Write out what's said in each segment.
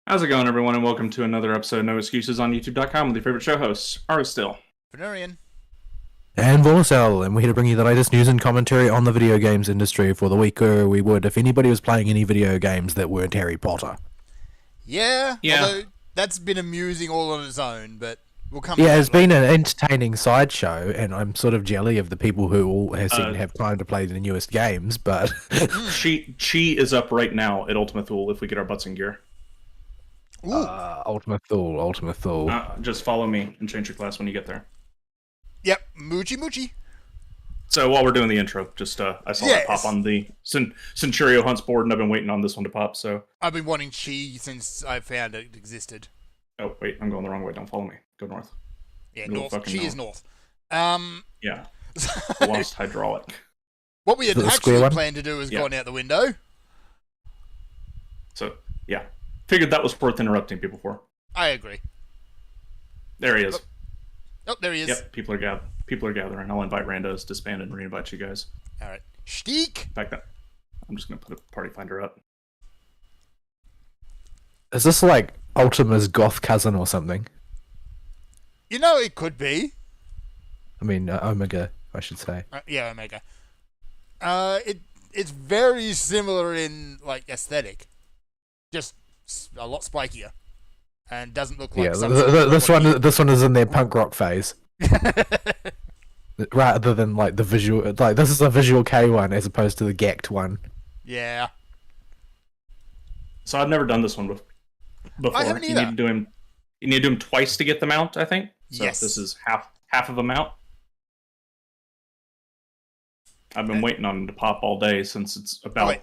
How's it going, everyone, and welcome to another episode of No Excuses on YouTube.com with your favorite show hosts, Still. Venurian. And Vorcel, and we're here to bring you the latest news and commentary on the video games industry for the week we would if anybody was playing any video games that weren't Harry Potter. Yeah. Yeah. Although that's been amusing all on its own, but we'll come. Yeah, to it's that been later. an entertaining sideshow, and I'm sort of jelly of the people who all seem to have time to play the newest games, but... Chi is up right now at Ultima Thule if we get our butts in gear. Ooh. Ultima Thule. Just follow me and change your class when you get there. Yep. Moochie. So while we're doing the intro, just I saw that pop Yes. on the Centurio Hunts board, and I've been waiting on this one to pop, so... I've been wanting Chi since I found it existed. Oh, wait, I'm going the wrong way. Don't follow me. Go north. Yeah, Go north. Chi fucking is north. Um. Yeah. Lost hydraulic. What we had The square actually one? planned to do is Yeah. gone out the window. So, yeah. Figured that was worth interrupting people for. I agree. There he is. Oh, there he is. Yep, people are gathering. I'll invite Randos, disband, and re-invite you guys. All right. Steak. In fact, I'm just going to put a party finder up. Is this like Ultima's goth cousin or something? You know, it could be. I mean, Omega, I should say. Yeah, Omega. It's very similar in like aesthetic, just a lot spikier, and doesn't look like Yeah, some sort of this one is in their punk rock phase. Rather than like the visual, like this is a visual K one as opposed to the Gact one. Yeah, So I've never done this one before. I haven't You either. need to do him. You need to do him twice to get the mount, I think. So Yes. this is half of a mount. I've been waiting on him to pop all day since it's about wait.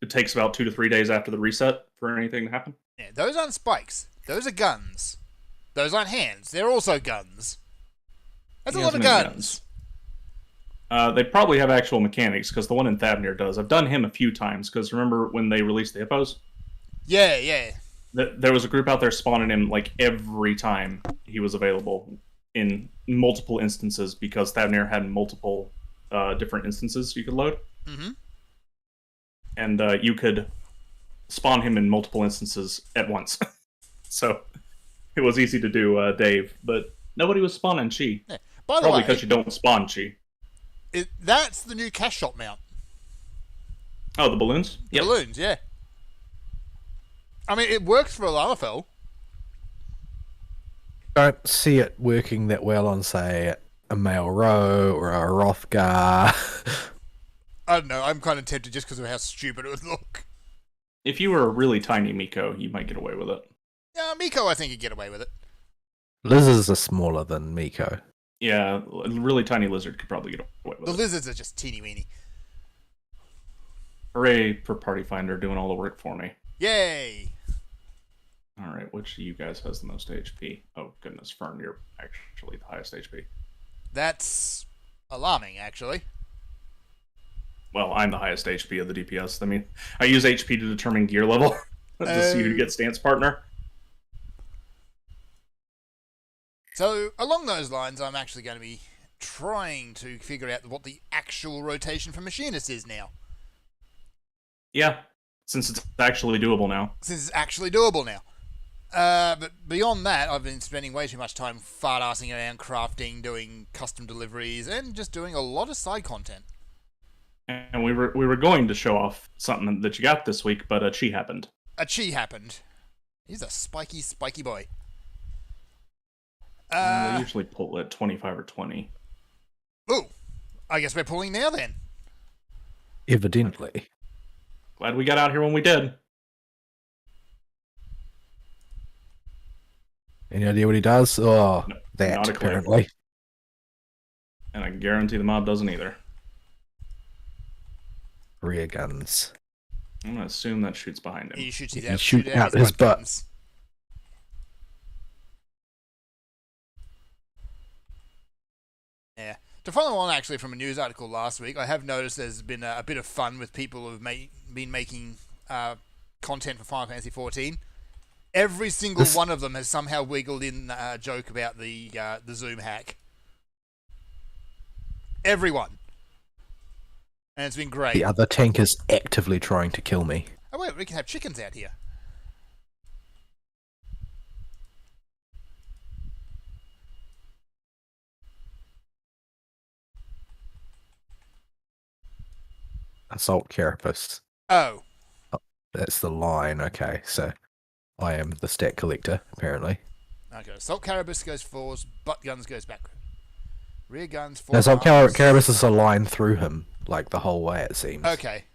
It takes about 2 to 3 days after the reset for anything to happen. yeah. Those aren't spikes. Those are guns. Those aren't hands. They're also guns. That's He a lot of hasn't guns. made They probably have actual mechanics because the one in Thavnir does. I've done him a few times because remember when they released the hippos? Yeah. There was a group out there spawning him like every time he was available in multiple instances because Thavnir had multiple different instances you could load. Mm-hmm. And you could spawn him in multiple instances at once. So it was easy to do, Dave, but nobody was spawning Chi. Yeah. By the Probably way, because you don't spawn Chi. that's the new cash shop mount. Oh, the balloons? Yep. Balloons, yeah. I mean, it works for a Lalafell. Don't see it working that well on, say, a Male Row or a Rothgar. I don't know. I'm kind of tempted just because of how stupid it would look. If you were a really tiny Miko, you might get away with it. Yeah, Miko, I think, could get away with it. Lizards are smaller than Miko. Yeah, a really tiny lizard could probably get away with The it. lizards are just teeny weeny. Hooray for Party Finder doing all the work for me. Yay! Alright, which of you guys has the most HP? Oh, goodness, Fern, you're actually the highest HP. That's alarming, actually. Well, I'm the highest HP of the DPS. I mean, I use HP to determine gear level to see who gets stance partner. So, along those lines, I'm actually going to be trying to figure out what the actual rotation for Machinist is now. Yeah, since it's actually doable now. Since it's actually doable now. But beyond that, I've been spending way too much time fart-assing around crafting, doing custom deliveries, and just doing a lot of side content. And we were going to show off something that you got this week, but Chi happened. A Chi happened. He's a spiky boy. They usually pull at 25 or 20. Ooh, I guess we're pulling now then. Evidently. Glad we got out here when we did. Any idea what he does? Oh, No, that, not a clue. apparently. And I guarantee the mob doesn't either. Rear guns. I'm going to assume that shoots behind him. He shoots He it can out, shoot shoot out his right butt. buttons. Yeah. To follow on actually from a news article last week, I have noticed there's been a bit of fun with people who've been making content for Final Fantasy XIV. Every single one of them has somehow wiggled in a joke about the Zoom hack. Everyone. And it's been great. The other tank is actively trying to kill me. Oh wait, we can have chickens out here. Assault Carapace. Oh, That's the line. Okay, so I am the stat collector, apparently. okay. Assault Carapace goes forwards, butt guns goes backward. Rear guns, No, Assault forearms. Carapace is a line through him, like the whole way, it seems. Okay.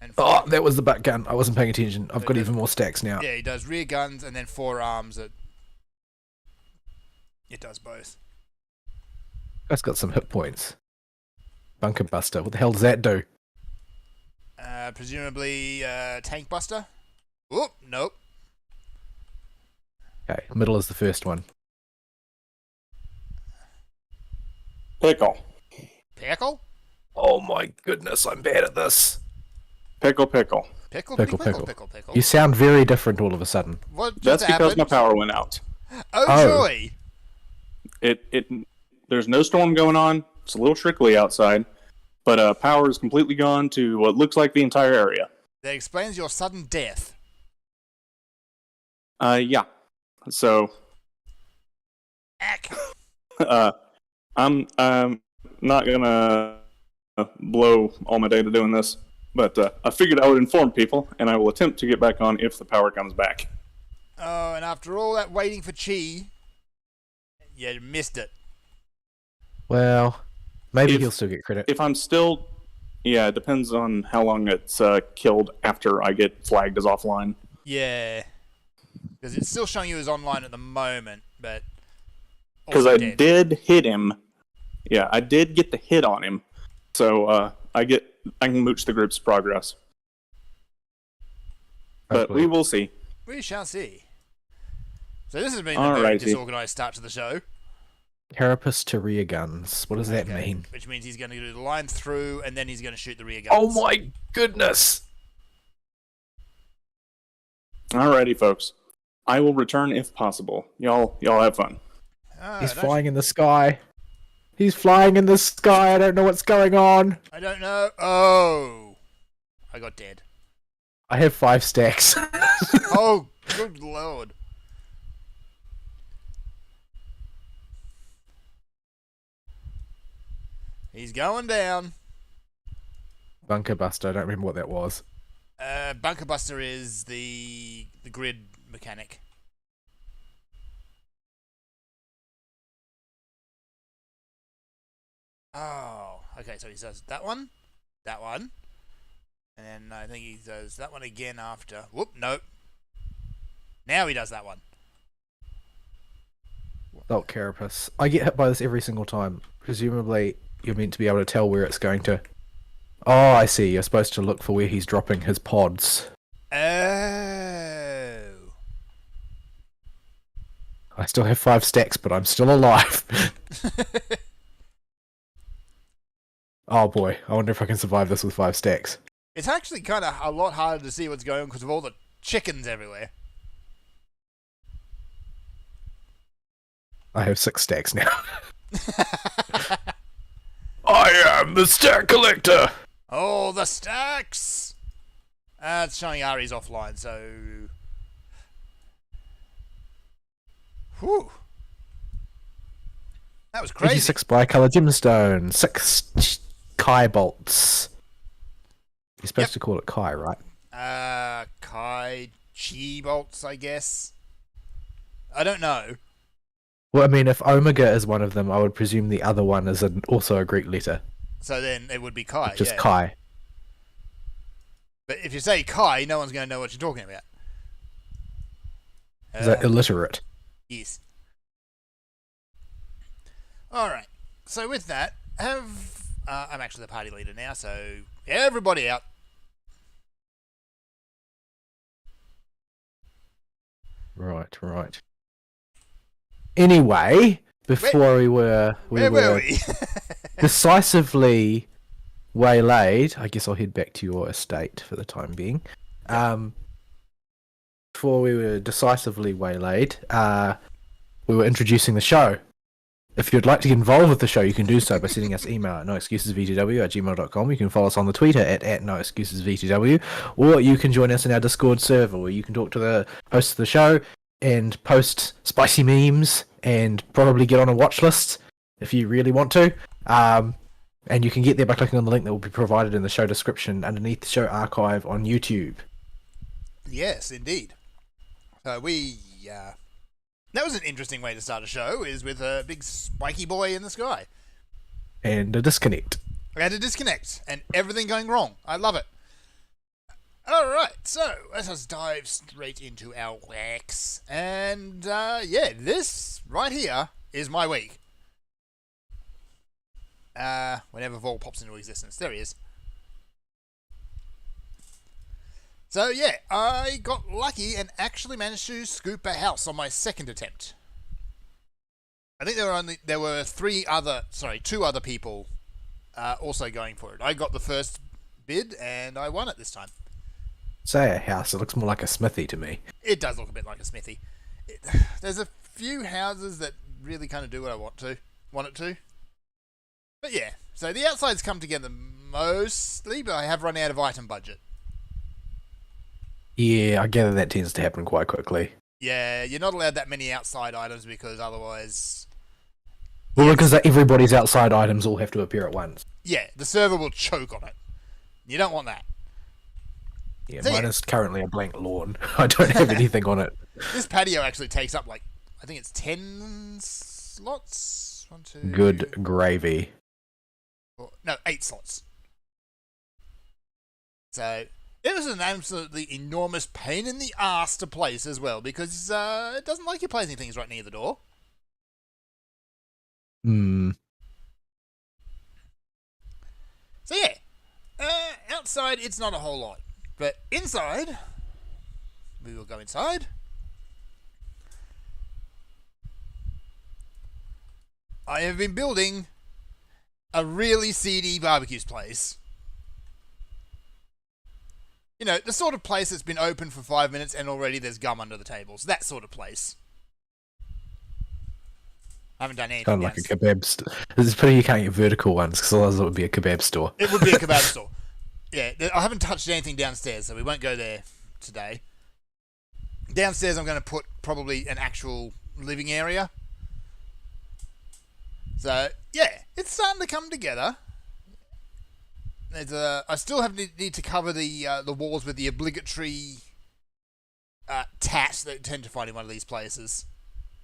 And Oh, that was the butt gun. I wasn't paying attention. I've got Okay. even more stacks now. yeah, he does rear guns and then forearms. It does both. That's got some hit points. Bunker Buster. What the hell does that do? Presumably Tank Buster. Oop, nope. Okay, middle is the first one. Pickle. Pickle? Oh my goodness, I'm bad at this. Pickle. Pickle, Pickle, pickle, pickle. pickle, pickle. You sound very different all of a sudden. What just That's because my happened? power went out. Oh, Oh. joy! There's no storm going on. It's a little trickly outside, but power is completely gone to what looks like the entire area. That explains your sudden death. Yeah. So, Ack. I'm not gonna blow all my data doing this, but I figured I would inform people, and I will attempt to get back on if the power comes back. Oh, and after all that waiting for Chi, you missed it. Well, maybe If- he'll still get credit. If I'm still, yeah, it depends on how long it's killed after I get flagged as offline. Yeah. Because it's still showing you as online at the moment, but... Because also I dead. did hit him. Yeah, I did get the hit on him. So I can mooch the group's progress. But Hopefully. we will see. We shall see. So this has been a very Alrighty. disorganised start to the show. Carapace to rear guns. What does that Okay. mean? Which means he's going to do the line through, and then he's going to shoot the rear guns. Oh my goodness! Alrighty, folks. I will return if possible. Y'all have fun. Oh, He's I don't- flying in the sky. He's flying in the sky. I don't know what's going on. I don't know. Oh. I got dead. I have 5 stacks. Oh, good lord. He's going down. Bunker Buster. I don't remember what that was. Bunker Buster is the grid mechanic. Oh, okay. So he does that one, and then I think he does that one again after. Whoop, nope. Now he does that one. Assault Carapace. I get hit by this every single time. Presumably, you're meant to be able to tell where it's going to. Oh, I see. You're supposed to look for where he's dropping his pods. Oh. I still have 5 stacks, but I'm still alive. Oh boy, I wonder if I can survive this with 5 stacks. It's actually kind of a lot harder to see what's going on because of all the chickens everywhere. I have 6 stacks now. I am the stack collector! Oh, the stacks! It's showing Ari's offline, so... Whew. That was crazy. 26 bicolor gemstone, 6 Kai bolts. You're supposed to call it Kai, right? Kai Chi bolts, I guess. I don't know. Well, I mean, if Omega is one of them, I would presume the other one is also a Greek letter, So then it would be Kai, which is yeah. Kai. But if you say Kai, no one's going to know what you're talking about. Is that illiterate? Yes. Alright. So with that, I'm actually the party leader now, so everybody out. Right. Anyway, before we were Where were we? decisively waylaid. I guess I'll head back to your estate for the time being. Before we were decisively waylaid, we were introducing the show. If you'd like to get involved with the show, you can do so by sending us email at noexcusesvtw@gmail.com. You can follow us on the Twitter at noexcusesvtw, or you can join us in our Discord server where you can talk to the host of the show and post spicy memes and probably get on a watch list if you really want to. And you can get there by clicking on the link that will be provided in the show description underneath the show archive on YouTube. Yes, indeed. So that was an interesting way to start a show, is with a big spiky boy in the sky. And a disconnect. I had to disconnect, and everything going wrong. I love it. Alright, so let us dive straight into our wax. And, this right here is my week. Whenever Vol pops into existence. There he is. So, I got lucky and actually managed to scoop a house on my second attempt. I think there were two other people also going for it. I got the first bid, and I won it this time. Say a house, it looks more like a smithy to me. It does look a bit like a smithy. There's a few houses that really kind of do what I want it to. But yeah, so the outsides come together mostly, but I have run out of item budget. Yeah, I gather that tends to happen quite quickly. Yeah, you're not allowed that many outside items because otherwise... Well, because everybody's outside items all have to appear at once. Yeah, the server will choke on it. You don't want that. Yeah, So, mine is currently a blank lawn. I don't have anything on it. This patio actually takes up, I think it's 10 slots? 1, 2... Good gravy. 8 slots. So, it was an absolutely enormous pain in the ass to place as well, because it doesn't like you placing things right near the door. So outside it's not a whole lot, but inside, we will go inside. I have been building a really seedy barbecues place. You know, the sort of place that's been open for 5 minutes and already there's gum under the tables. That sort of place. I haven't done anything. Kind of like a kebab store. It's pretty you can't get vertical ones, because otherwise it would be a kebab store. It would be a kebab store. Yeah, I haven't touched anything downstairs, so we won't go there today. Downstairs I'm going to put probably an actual living area. So, yeah, it's starting to come together. I still need to cover the walls with the obligatory tat that you tend to find in one of these places.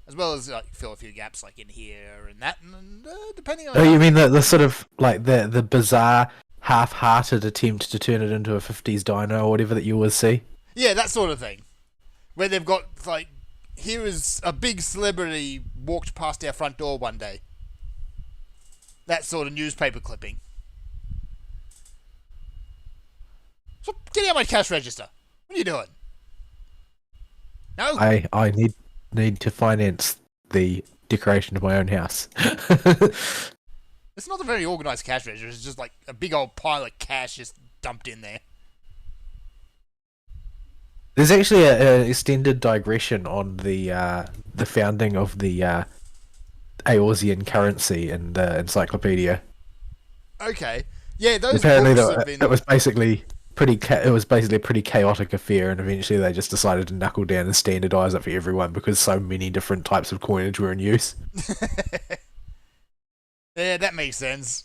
As well as fill a few gaps in here and that, and depending on... Oh, you mean the sort of, the bizarre, half-hearted attempt to turn it into a 50s dino or whatever that you always see? Yeah, that sort of thing. Where they've got, here is a big celebrity walked past our front door one day. That sort of newspaper clipping. So, get out my cash register. What are you doing? No? I need to finance the decoration of my own house. It's not a very organised cash register. It's just a big old pile of cash just dumped in there. There's actually an extended digression on the founding of the Aorzean currency in the encyclopedia. Okay. Yeah, those apparently books have been... it was basically a pretty chaotic affair, and eventually they just decided to knuckle down and standardize it for everyone because so many different types of coinage were in use. Yeah, that makes sense.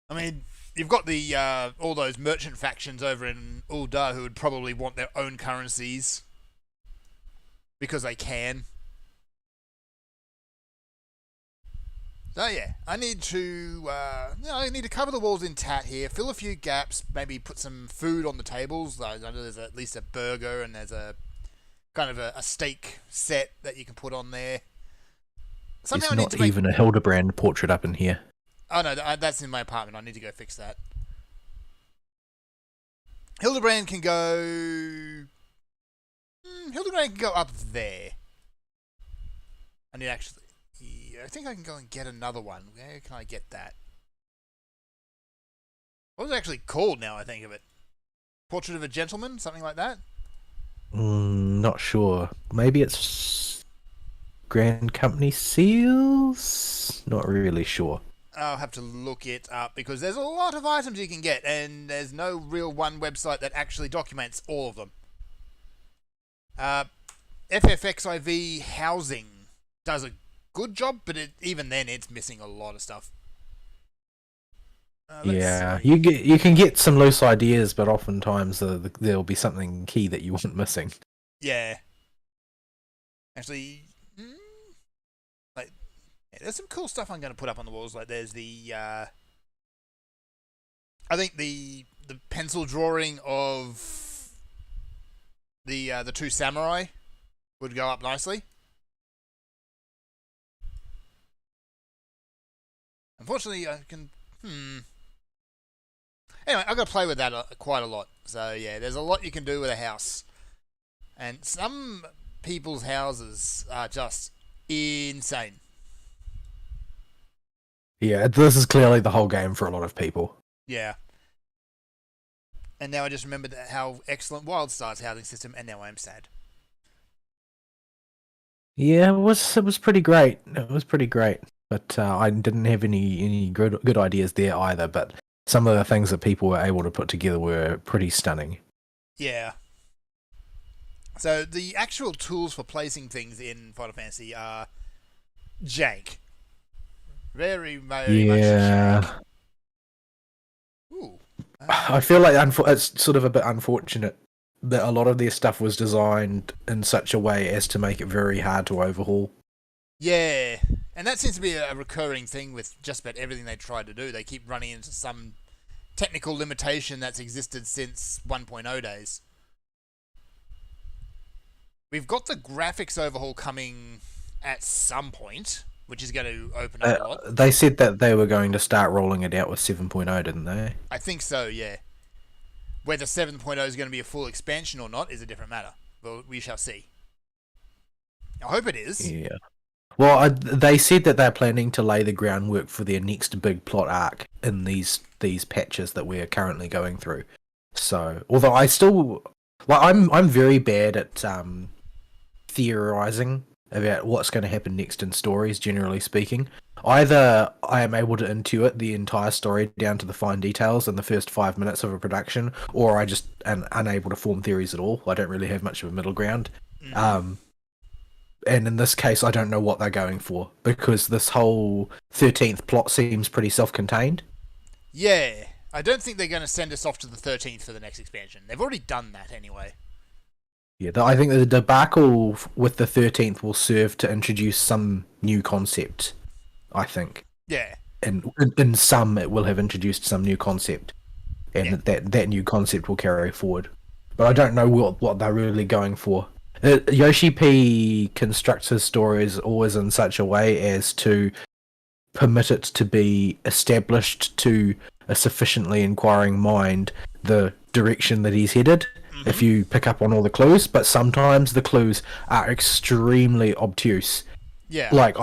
I mean, you've got the all those merchant factions over in Ul'dah who would probably want their own currencies because they can. So yeah, I need to cover the walls in tat here, fill a few gaps, maybe put some food on the tables. I know there's at least a burger and there's a kind of a steak set that you can put on there. Somehow There's not even a Hildebrand portrait up in here. Oh no, that's in my apartment. I need to go fix that. Hildebrand can go... Hildebrand can go up there. I need actually... I think I can go and get another one. Where can I get that? What was it actually called now I think of it? Portrait of a Gentleman? Something like that? Not sure. Maybe it's Grand Company Seals? Not really sure. I'll have to look it up because there's a lot of items you can get and there's no real one website that actually documents all of them. FFXIV Housing does a good job, but even then it's missing a lot of stuff. Yeah, you can get some loose ideas, but oftentimes there'll be something key that you want missing. Yeah. Actually, like, yeah, there's some cool stuff I'm going to put up on the walls. Like, there's the, I think the pencil drawing of the two samurai would go up nicely. Unfortunately, I can. Anyway, I've got to play with that quite a lot. So yeah, there's a lot you can do with a house, and some people's houses are just insane. Yeah, this is clearly the whole game for a lot of people. Yeah. And now I just remembered how excellent WildStar's housing system, and now I'm sad. Yeah, it was pretty great. It was pretty great, but I didn't have any good ideas there either. But some of the things that people were able to put together were pretty stunning. Yeah. So the actual tools for placing things in Final Fantasy are jank. Very much. Yeah. Ooh. I feel like it's sort of a bit unfortunate that a lot of their stuff was designed in such a way as to make it very hard to overhaul. Yeah, and that seems to be a recurring thing with just about everything they try to do. They keep running into some technical limitation that's existed since 1.0 days. We've got the graphics overhaul coming at some point, which is going to open up a lot. They said that they were going to start rolling it out with 7.0, didn't they? I think so, yeah. Whether 7.0 is going to be a full expansion or not is a different matter. Well, we shall see. I hope it is. Yeah. Well, they said that they're planning to lay the groundwork for their next big plot arc in these patches that we're currently going through. So, although I still, like, I'm very bad at theorizing about what's going to happen next in stories. Generally speaking, either I am able to intuit the entire story down to the fine details in the first 5 minutes of a production, or I just am unable to form theories at all. I don't really have much of a middle ground. And in this case, I don't know what they're going for, because this whole 13th plot seems pretty self-contained. Yeah, I don't think they're going to send us off to the 13th for the next expansion. They've already done that anyway. Yeah, I think the debacle with the 13th will serve to introduce some new concept, I think. Yeah. And in some, it will have introduced some new concept, and that new concept will carry forward. But I don't know what they're really going for. Yoshi P constructs his stories always in such a way as to permit it to be established to a sufficiently inquiring mind the direction that he's headed, if you pick up on all the clues, but sometimes the clues are extremely obtuse. Yeah. Like,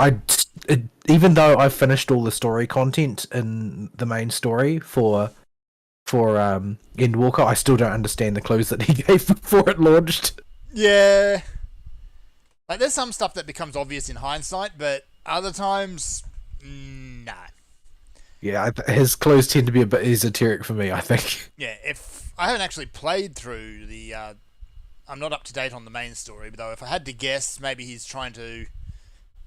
even though I've finished all the story content in the main story for Endwalker, I still don't understand the clues that he gave before it launched. Yeah. Like, there's some stuff that becomes obvious in hindsight, but other times, nah. Yeah, his clues tend to be a bit esoteric for me, I think. Yeah, if I haven't actually played through the... I'm not up to date on the main story, but though if I had to guess, maybe he's trying to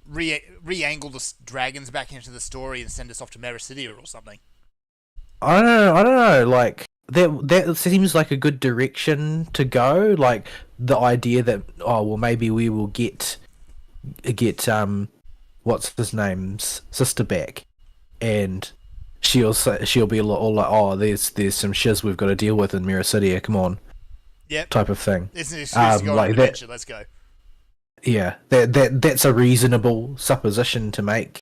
re-angle the dragons back into the story and send us off to Mericidia or something. I don't know, like... That seems like a good direction to go. Like the idea that maybe we will get what's his name's sister back, and she'll be all like, there's some shiz we've got to deal with in Mericidia. Come on, yep, type of thing. It's an excuse to go on an adventure. Let's go. Yeah, that's a reasonable supposition to make,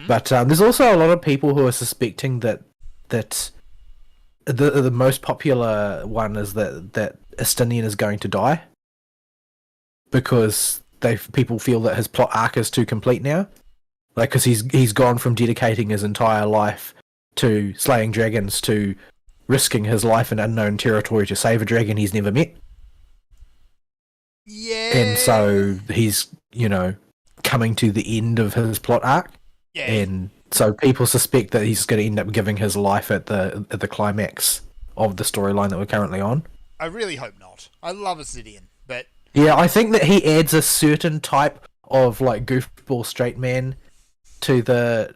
but there's also a lot of people who are suspecting that. The most popular one is that Estinian is going to die because people feel that his plot arc is too complete now, like because he's gone from dedicating his entire life to slaying dragons to risking his life in unknown territory to save a dragon he's never met. Yeah, and so he's coming to the end of his plot arc, and so people suspect that he's going to end up giving his life at the climax of the storyline that we're currently on. I really hope not. I love Obsidian, but... Yeah, I think that he adds a certain type of, like, goofball straight man to the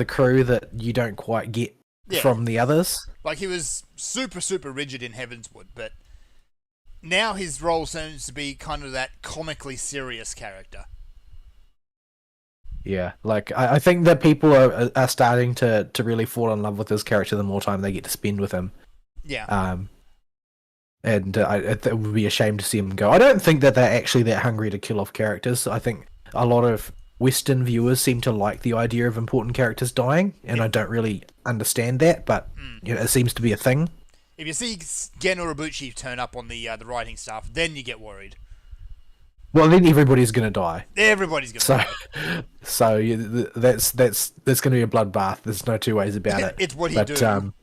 crew that you don't quite get Yeah. from the others. Like, he was super, super rigid in Heavenswood, but now his role seems to be kind of that comically serious character. Yeah, like I think that people are starting to really fall in love with his character the more time they get to spend with him. Yeah. And it would be a shame to see him go. I don't think that they're actually that hungry to kill off characters. I think a lot of Western viewers seem to like the idea of important characters dying, and I don't really understand that, but you know, it seems to be a thing. If you see Gen Urobuchi turn up on the writing staff, then you get worried. Well, then everybody's going to die. Everybody's going to So, die. so yeah, that's going to be a bloodbath. There's no two ways about it. It's what he do.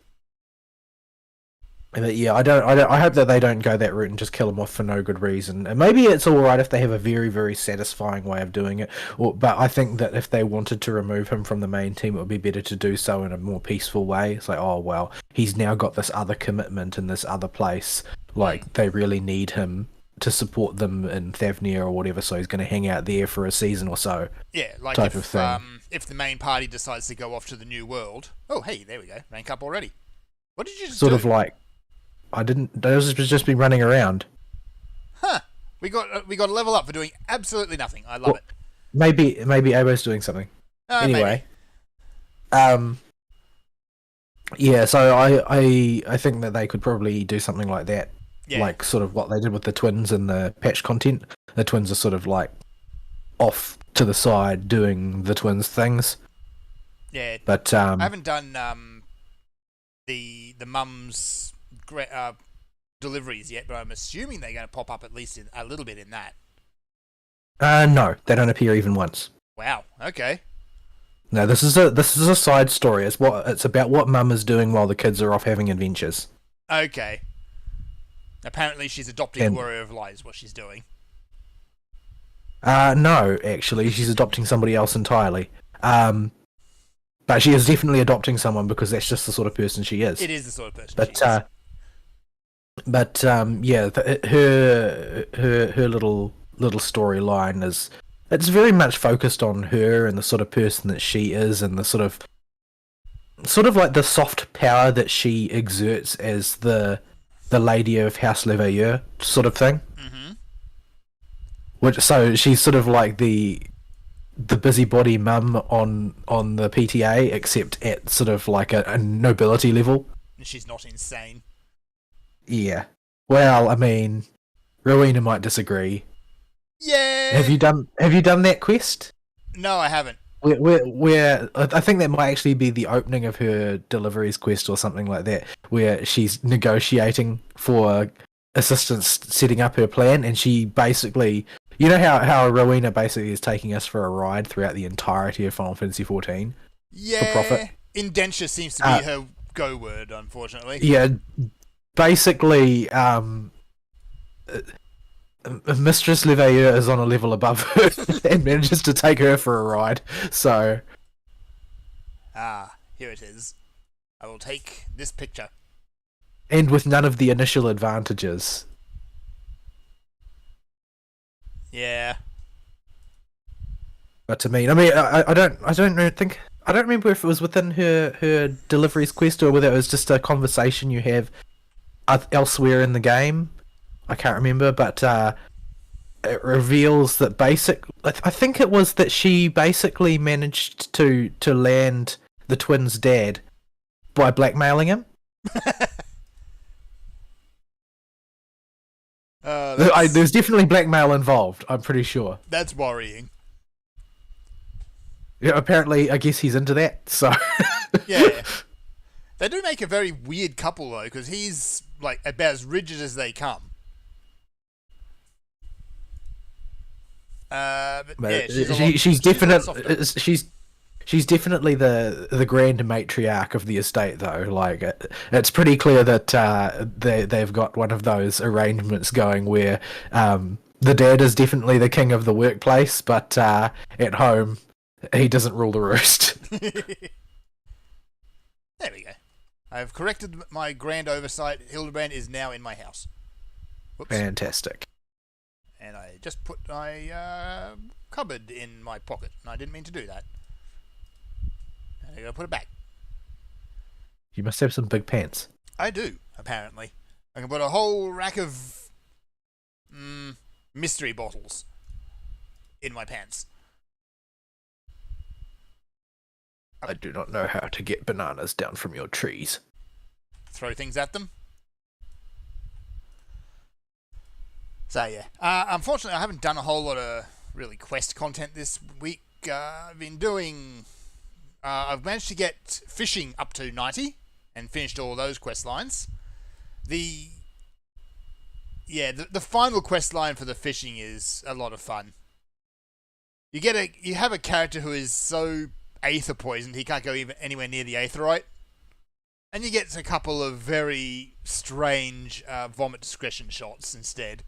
But yeah, I hope that they don't go that route and just kill him off for no good reason. And maybe it's all right if they have a very, very satisfying way of doing it. But I think that if they wanted to remove him from the main team, it would be better to do so in a more peaceful way. It's like, oh well, he's now got this other commitment in this other place. Like they really need him to support them in Thavnia or whatever, so he's going to hang out there for a season or so. Yeah, like type of thing. If the main party decides to go off to the new world. Oh, hey, there we go. Rank up already. What did you just Sort do? of like, I didn't. Those was just been running around. Huh. We got a level up for doing absolutely nothing. I love it. Maybe Abo's doing something. Anyway. Maybe. Yeah, so I think that they could probably do something like that. Yeah. Like sort of what they did with the twins in the patch content. The twins are sort of like off to the side doing the twins things. Yeah. But I haven't done the mum's deliveries yet, but I'm assuming they're going to pop up at least a little bit in that. No, they don't appear even once. Wow. Okay. No, this is a side story. It's about what Mum is doing while the kids are off having adventures. Okay. Apparently, she's adopting Warrior of Lies. What she's doing. No, actually, she's adopting somebody else entirely. But she is definitely adopting someone because that's just the sort of person she is. It is the sort of person But she is. yeah, her little storyline is, it's very much focused on her and the sort of person that she is and the sort of like the soft power that she exerts as the lady of House Leveilleur sort of thing. Mm-hmm. So she's sort of like the busybody mum on the PTA, except at sort of like a nobility level. And she's not insane. Yeah. Well, I mean, Rowena might disagree. Yeah. Have you done that quest? No, I haven't. Where I think that might actually be the opening of her deliveries quest or something like that, where she's negotiating for assistance setting up her plan, and she basically, you know how Rowena basically is taking us for a ride throughout the entirety of Final Fantasy XIV. Yeah. For profit. Indenture seems to be her go word, unfortunately. Yeah. Basically, Mistress Leveilleur is on a level above her and manages to take her for a ride. So, here it is. I will take this picture. and with none of the initial advantages. Yeah. But I don't remember if it was within her deliveries quest or whether it was just a conversation you have elsewhere in the game. I can't remember, but it reveals that I think it was that she basically managed to land the twins' dad by blackmailing him. There's definitely blackmail involved, I'm pretty sure. That's worrying. Yeah, apparently, I guess he's into that, so... Yeah. They do make a very weird couple, though, because he's, like, about as rigid as they come. But yeah, she's definitely the grand matriarch of the estate, though. Like, it's pretty clear that they've got one of those arrangements going where the dad is definitely the king of the workplace, but at home he doesn't rule the roost. There we go. I've corrected my grand oversight. Hildebrand is now in my house. Whoops. Fantastic. And I just put my cupboard in my pocket, and I didn't mean to do that. And I gotta put it back. You must have some big pants. I do, apparently. I can put a whole rack of mystery bottles in my pants. I do not know how to get bananas down from your trees. Throw things at them. So yeah, unfortunately, I haven't done a whole lot of really quest content this week. I've been doing. I've managed to get fishing up to 90 and finished all those quest lines. The final quest line for the fishing is a lot of fun. You have a character who is so aether poisoned he can't go even anywhere near the aetherite, and you get a couple of very strange vomit discretion shots instead.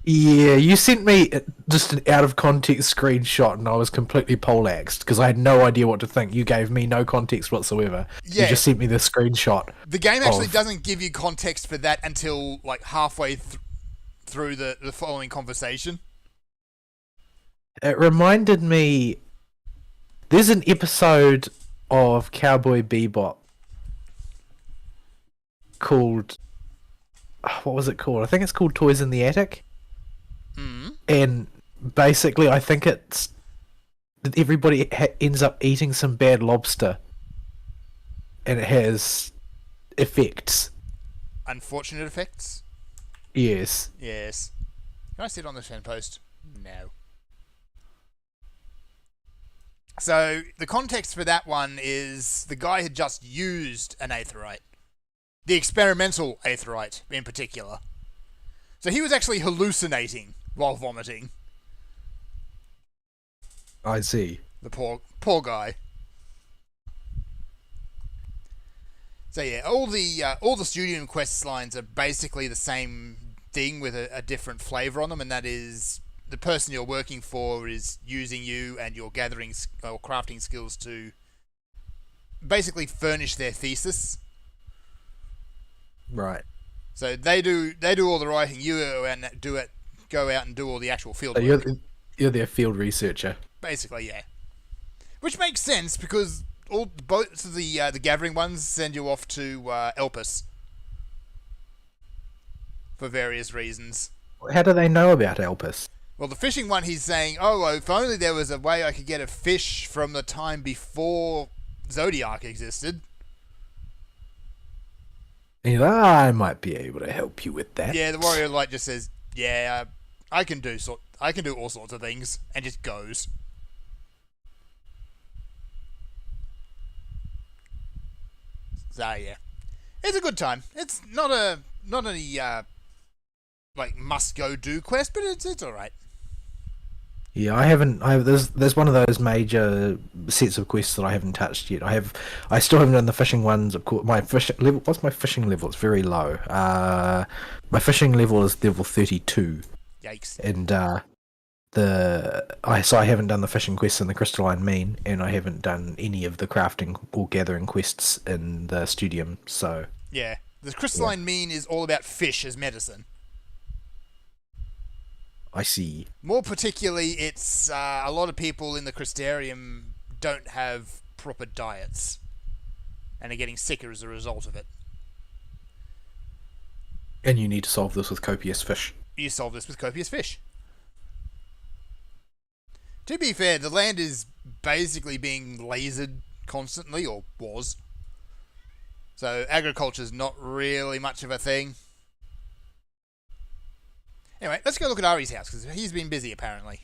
Yeah, you sent me just an out of context screenshot, and I was completely poleaxed because I had no idea what to think. You gave me no context whatsoever. Yeah. You just sent me the screenshot. The game actually doesn't give you context for that until like halfway through the following conversation. It reminded me. There's an episode of Cowboy Bebop called. What was it called? I think it's called Toys in the Attic. And basically, I think it's that everybody ends up eating some bad lobster, and it has effects. Unfortunate effects? Yes. Yes. Can I sit on the fan post? No. So, the context for that one is the guy had just used an aetherite. The experimental aetherite, in particular. So he was actually hallucinating while vomiting. I see. The poor guy. So yeah, all the studio quest lines are basically the same thing with a different flavor on them, and that is the person you're working for is using you and your gathering or crafting skills to basically furnish their thesis. Right. So they do all the writing. You go out and do all the actual field So work. you're their field researcher. Basically, yeah. Which makes sense because both of the gathering ones send you off to Elpis for various reasons. How do they know about Elpis? Well, the fishing one, he's saying, "Oh, if only there was a way I could get a fish from the time before Zodiac existed." And you're like, I might be able to help you with that. Yeah, the Warrior Light just says, "Yeah, I can do all sorts of things," and just goes. So yeah, it's a good time. It's not a like must go do quest, but it's all right. Yeah, there's one of those major sets of quests that I haven't touched yet. I still haven't done the fishing ones. Of course, my fishing level. What's my fishing level? It's very low. My fishing level is level 32. Yikes! And I haven't done the fishing quests in the Crystalline Mean, and I haven't done any of the crafting or gathering quests in the Studium. So yeah, the Crystalline Mean is all about fish as medicine. I see. More particularly, it's a lot of people in the Crystarium don't have proper diets and are getting sicker as a result of it. And you need to solve this with copious fish. You solve this with copious fish. To be fair, the land is basically being lasered constantly, or was. So agriculture's not really much of a thing. Anyway, let's go look at Ari's house, because he's been busy, apparently.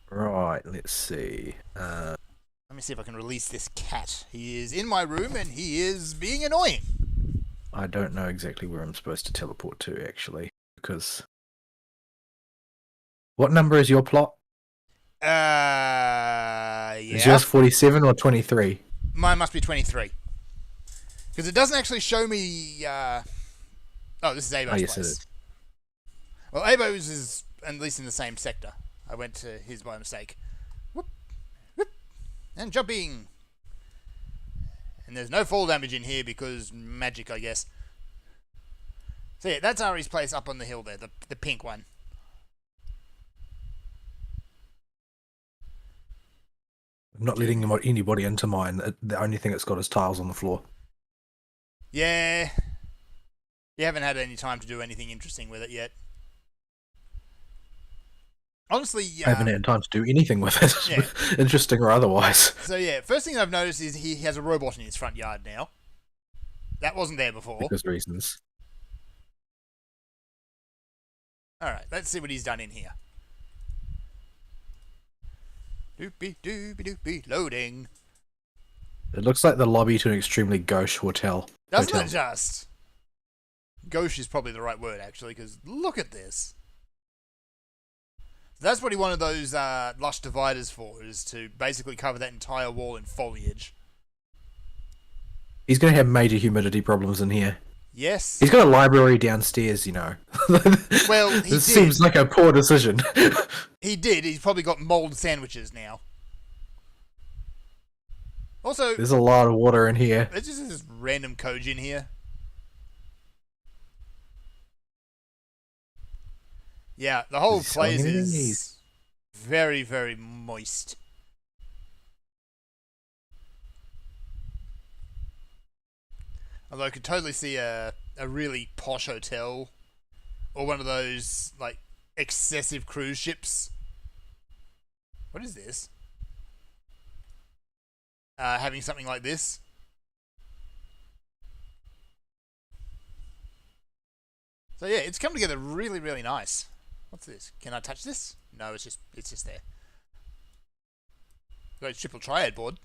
Right, let's see. Let me see if I can release this cat. He is in my room, and he is being annoying. I don't know exactly where I'm supposed to teleport to, actually, because... What number is your plot? Yeah. Is yours 47 or 23? Mine must be 23. Because it doesn't actually show me... Oh, this is Abo's yes, place. it is. Well, Abo's is at least in the same sector. I went to his by mistake. Whoop, whoop, and jumping. And there's no fall damage in here because magic, I guess. So yeah, that's Ari's place up on the hill there, the pink one. I'm not letting anybody into mine. The only thing it's got is tiles on the floor. Yeah. You haven't had any time to do anything interesting with it yet. Honestly, I haven't had time to do anything with it, Yeah. interesting or otherwise. So yeah, first thing I've noticed is he has a robot in his front yard now. That wasn't there before. Because reasons. Alright, let's see what he's done in here. Doopy doopy doopy, loading. It looks like the lobby to an extremely gauche hotel. Doesn't it just? Gauche is probably the right word, actually, because look at this. That's what he wanted those lush dividers for, is to basically cover that entire wall in foliage. He's going to have major humidity problems in here. Yes. He's got a library downstairs, you know. Well, he did. This seems like a poor decision. He did. He's probably got mold sandwiches now. Also, There's a lot of water in here. there's just this random Koji in here. Yeah, the whole Is he selling place anything? is very, very moist. Although I could totally see a really posh hotel or one of those, like, excessive cruise ships. What is this? Having something like this. So yeah, it's come together really, really nice. What's this? Can I touch this? No, it's just there. Got a triple triad board.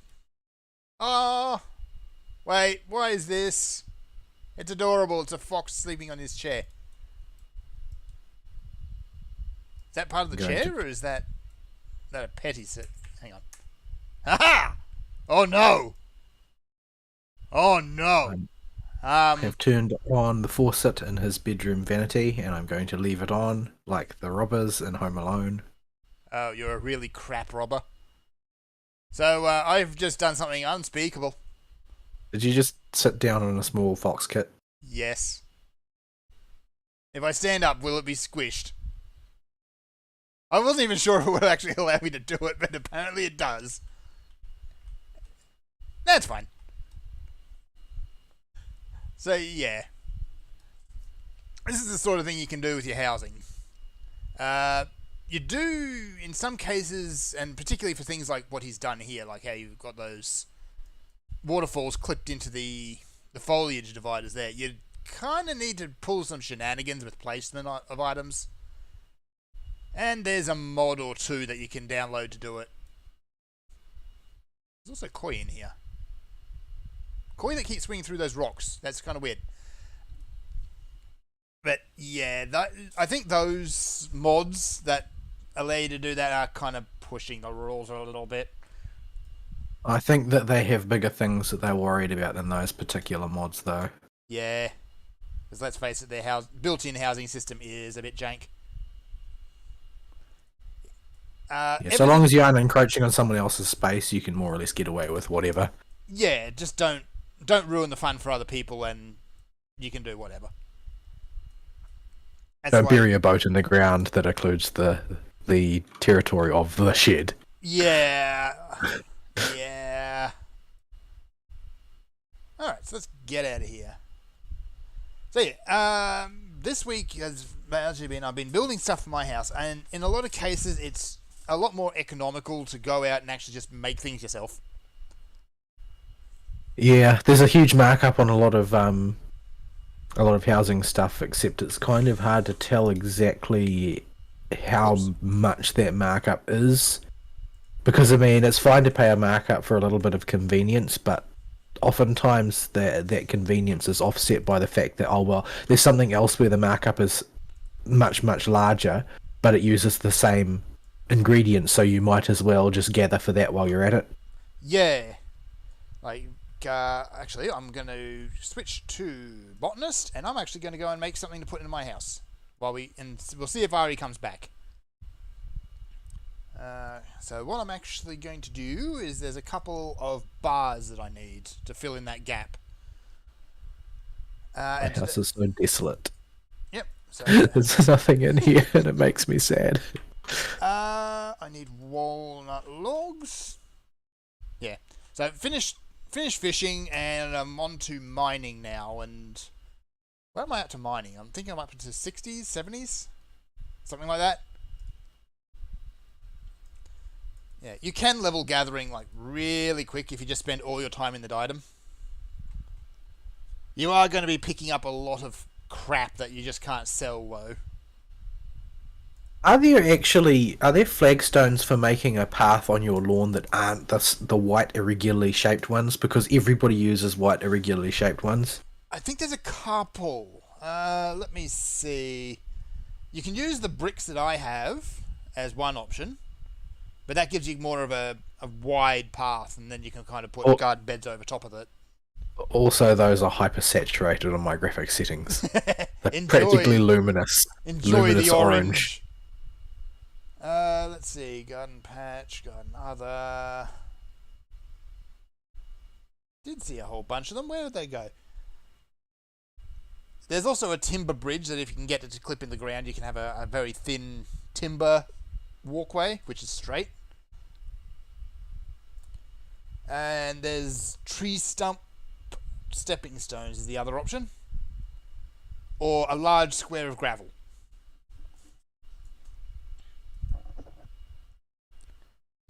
Oh, wait, why is this? It's adorable. It's a fox sleeping on his chair. Is that part of the chair, or is that a pet he's sit? Hang on. Ha! Oh no! Oh no! I have turned on the faucet in his bedroom vanity, and I'm going to leave it on, like the robbers in Home Alone. Oh, you're a really crap robber. So, I've just done something unspeakable. Did you just sit down on a small fox kit? Yes. If I stand up, will it be squished? I wasn't even sure if it would actually allow me to do it, but apparently it does. That's fine. So, yeah. This is the sort of thing you can do with your housing. You do, in some cases, and particularly for things like what he's done here, like how you've got those waterfalls clipped into the foliage dividers there, you kind of need to pull some shenanigans with placement of items. And there's a mod or two that you can download to do it. There's also koi in here. Koi that keeps swinging through those rocks. That's kind of weird. But yeah, I think those mods that allow you to do that are kind of pushing the rules a little bit. I think that they have bigger things that they're worried about than those particular mods, though. Yeah. Because let's face it, their built-in housing system is a bit jank. Yeah, so long as you aren't encroaching on someone else's space, you can more or less get away with whatever. Yeah, just don't ruin the fun for other people, and you can do whatever. Don't bury a boat in the ground that includes the territory of the shed. Yeah. Yeah. Alright, so let's get out of here. So yeah, this week has actually been, I've been building stuff for my house, and in a lot of cases it's a lot more economical to go out and actually just make things yourself. Yeah, there's a huge markup on a lot of housing stuff, except it's kind of hard to tell exactly how much that markup is. Because, I mean, it's fine to pay a markup for a little bit of convenience, but oftentimes that convenience is offset by the fact that, oh, well, there's something else where the markup is much, much larger, but it uses the same ingredients, so you might as well just gather for that while you're at it. Yeah. Like, actually, I'm going to switch to Botanist, and I'm actually going to go and make something to put in my house. And we'll see if Ari comes back. So what I'm actually going to do is there's a couple of bars that I need to fill in that gap. My house is so desolate. Yep. So, There's nothing in here, and it makes me sad. I need walnut logs. Yeah. So finish fishing, and I'm on to mining now. And where am I up to mining? I'm thinking I'm up into 60s, 70s, something like that. Yeah, you can level gathering like really quick if you just spend all your time in the item. You are going to be picking up a lot of crap that you just can't sell though. Are there flagstones for making a path on your lawn that aren't the white irregularly shaped ones? Because everybody uses white irregularly shaped ones. I think there's a couple. Let me see. You can use the bricks that I have as one option, but that gives you more of a wide path, and then you can kind of put garden beds over top of it. Also, those are hyper-saturated on my graphic settings. They're practically luminous. Enjoy luminous the orange. Let's see. Garden patch, garden other. Did see a whole bunch of them. Where did they go? There's also a timber bridge that if you can get it to clip in the ground, you can have a very thin timber walkway, which is straight. And there's tree stump stepping stones is the other option. Or a large square of gravel.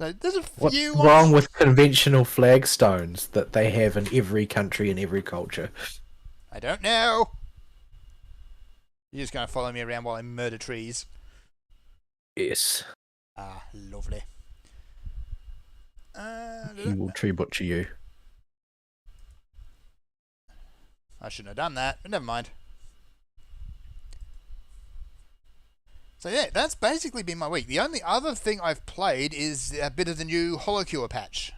So there's a few. What's wrong with conventional flagstones that they have in every country and every culture? I don't know. You're just going to follow me around while I murder trees. Yes. Ah, lovely. He will tree butcher you. I shouldn't have done that, but never mind. So yeah, that's basically been my week. The only other thing I've played is a bit of the new Holocure patch.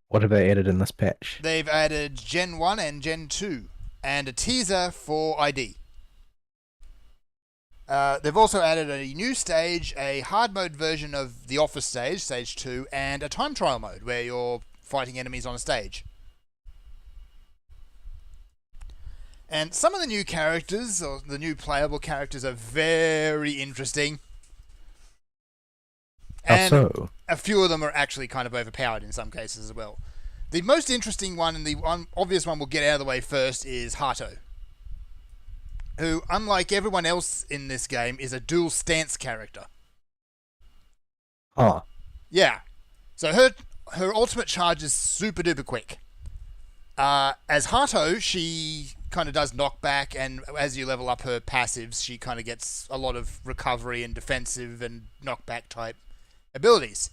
What have they added in this patch? They've added Gen 1 and Gen 2, and a teaser for ID. They've also added a new stage, a hard mode version of the Office stage, Stage 2, and a time trial mode where you're fighting enemies on a stage. And some of the new characters, or the new playable characters, are very interesting. And so? a few of them are actually kind of overpowered in some cases as well. The most interesting one, and the obvious one we'll get out of the way first, is Hato, who, unlike everyone else in this game, is a dual stance character. Oh. Yeah. So her ultimate charge is super duper quick. As Hato, she kind of does knockback, and as you level up her passives, she kind of gets a lot of recovery and defensive and knockback type abilities.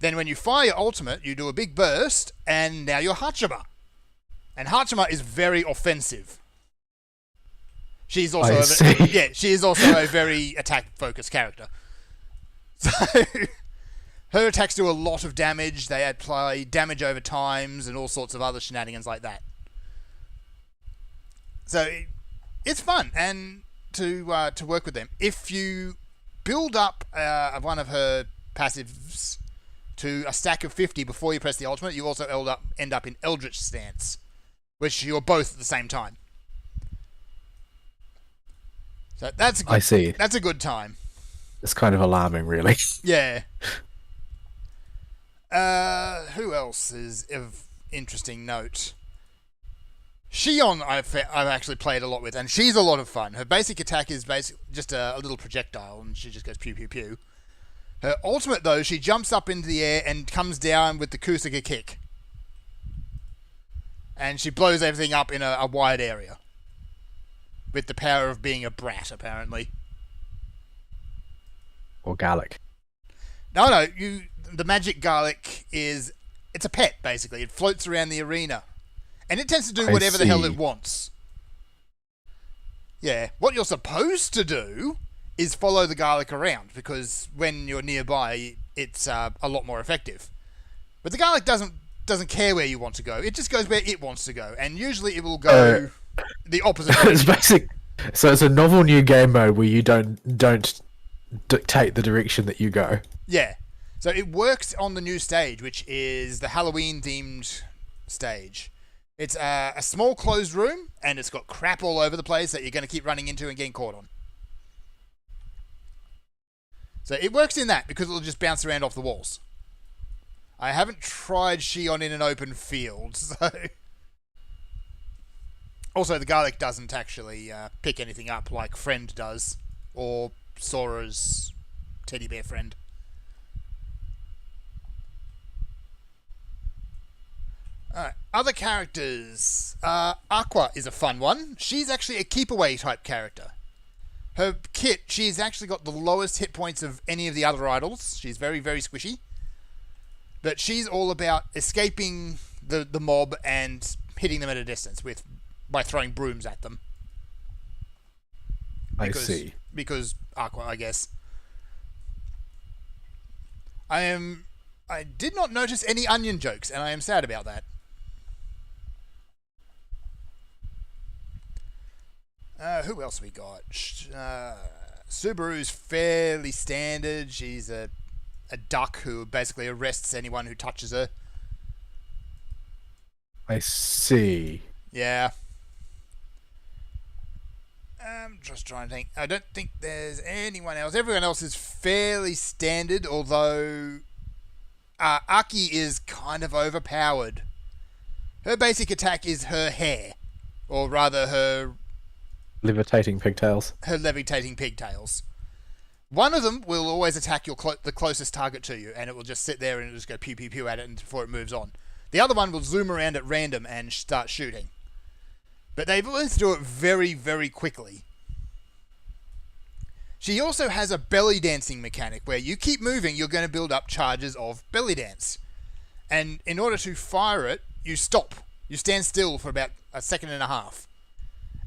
Then when you fire your ultimate, you do a big burst, and now you're Hachima. And Hachima is very offensive. She's also she is also a very attack-focused character. So her attacks do a lot of damage. They apply damage over times and all sorts of other shenanigans like that. So it's fun and to work with them. If you build up one of her passives to a stack of 50 before you press the ultimate, you also end up in Eldritch Stance, which you're both at the same time. So that's I see. That's a good time. It's kind of alarming, really. Yeah. Who else is of interesting note? Shion I've actually played a lot with, and she's a lot of fun. Her basic attack is just a little projectile, and she just goes pew pew pew. Her ultimate, though, she jumps up into the air and comes down with the Kusaka kick. And she blows everything up in a wide area. With the power of being a brat, apparently. Or garlic. No, the magic garlic it's a pet, basically. It floats around the arena. And it tends to do whatever the hell it wants. Yeah, what you're supposed to do is follow the garlic around, because when you're nearby, it's a lot more effective. But the garlic doesn't care where you want to go. It just goes where it wants to go, and usually it will go the opposite direction. So it's a novel new game mode where you don't dictate the direction that you go. Yeah. So it works on the new stage, which is the Halloween-themed stage. It's a small closed room, and it's got crap all over the place that you're going to keep running into and getting caught on. So it works in that, because it'll just bounce around off the walls. I haven't tried Shion in an open field, so... Also, the garlic doesn't actually pick anything up like Friend does, or Sora's teddy bear friend. Alright, other characters. Aqua is a fun one. She's actually a keep away type character. Her kit, she's actually got the lowest hit points of any of the other idols. She's very, very squishy. But she's all about escaping the mob and hitting them at a distance by throwing brooms at them. I see. Because Aqua, I guess. I did not notice any onion jokes, and I am sad about that. Who else we got? Subaru's fairly standard. She's a duck who basically arrests anyone who touches her. I see. Yeah. I'm just trying to think. I don't think there's anyone else. Everyone else is fairly standard, although Aki is kind of overpowered. Her basic attack is her hair, or rather her Levitating pigtails. Her levitating pigtails. One of them will always attack the closest target to you, and it will just sit there and it'll just go pew pew pew at it before it moves on. The other one will zoom around at random and start shooting. But they both do it very, very quickly. She also has a belly dancing mechanic where you keep moving, you're going to build up charges of belly dance. And in order to fire it, you stop. You stand still for about a second and a half.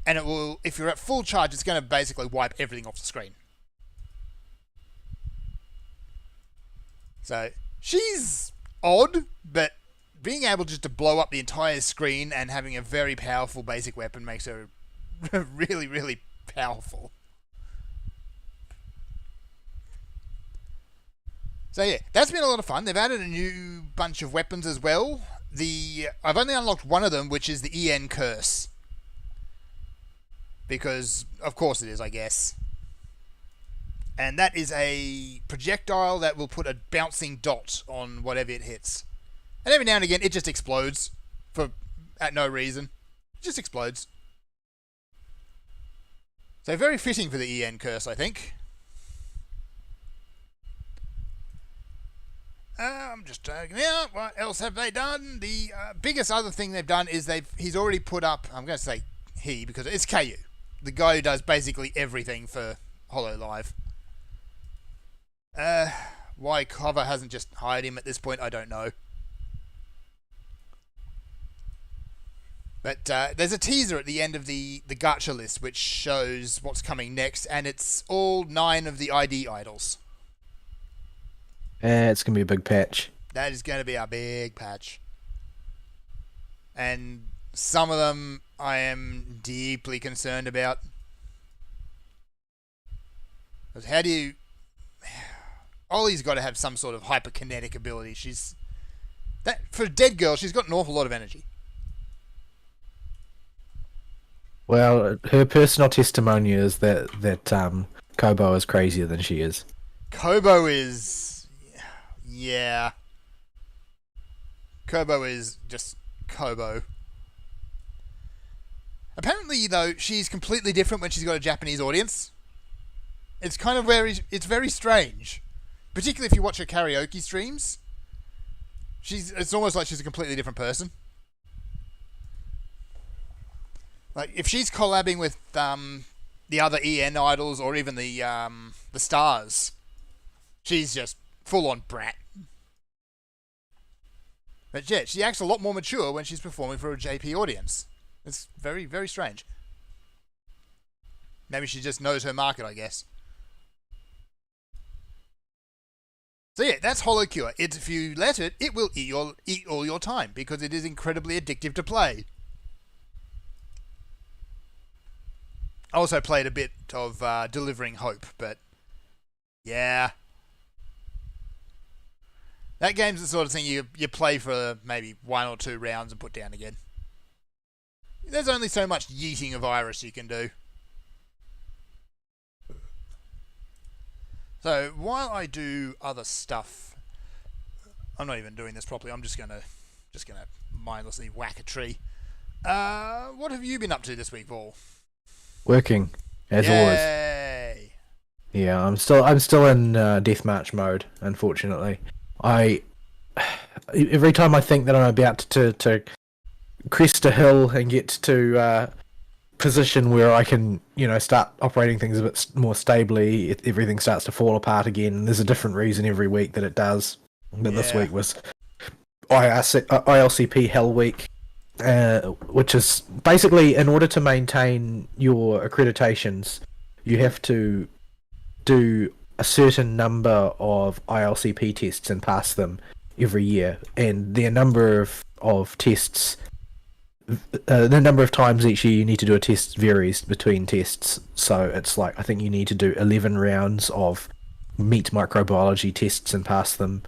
And it will, if you're at full charge, it's going to basically wipe everything off the screen. So, she's odd, but being able just to blow up the entire screen and having a very powerful basic weapon makes her really, really powerful. So yeah, that's been a lot of fun. They've added a new bunch of weapons as well. I've only unlocked one of them, which is the EN Curse. Because, of course it is, I guess. And that is a projectile that will put a bouncing dot on whatever it hits. And every now and again, it just explodes at no reason. It just explodes. So very fitting for the EN Curse, I think. I'm just checking out. What else have they done? The biggest other thing they've done is he's already put up, I'm going to say he because it's KU. The guy who does basically everything for HoloLive. Why Cover hasn't just hired him at this point, I don't know. But there's a teaser at the end of the gacha list which shows what's coming next, and it's all 9 of the ID idols. It's going to be a big patch. That is going to be a big patch. And some of them I am deeply concerned about. Because how do you... Ollie's got to have some sort of hyperkinetic ability. For a dead girl, she's got an awful lot of energy. Well, her personal testimony is that Kobo is crazier than she is. Kobo is... Yeah. Kobo is just Kobo. Apparently, though, she's completely different when she's got a Japanese audience. It's kind of it's very strange. Particularly if you watch her karaoke streams. It's almost like she's a completely different person. Like, if she's collabing with the other EN idols or even the stars, she's just full-on brat. But yeah, she acts a lot more mature when she's performing for a JP audience. It's very, very strange. Maybe she just knows her market, I guess. So yeah, that's HoloCure. If you let it, it will eat all your time because it is incredibly addictive to play. I also played a bit of Delivering Hope, but yeah. That game's the sort of thing you play for maybe 1 or 2 rounds and put down again. There's only so much yeeting of Iris you can do. So, while I do other stuff, I'm not even doing this properly. I'm just gonna mindlessly whack a tree. What have you been up to this week, Paul? Working, as always. Yay! Yeah, I'm still in deathmatch mode. Unfortunately, every time I think that I'm about to crest a hill and get to position where I can, start operating things a bit more stably, everything starts to fall apart again. There's a different reason every week that it does. But this week was ILCP Hell Week, which is basically, in order to maintain your accreditations, you have to do a certain number of ILCP tests and pass them every year, and the number of tests, the number of times each year you need to do a test varies between tests. So it's like, I think you need to do 11 rounds of meat microbiology tests and pass them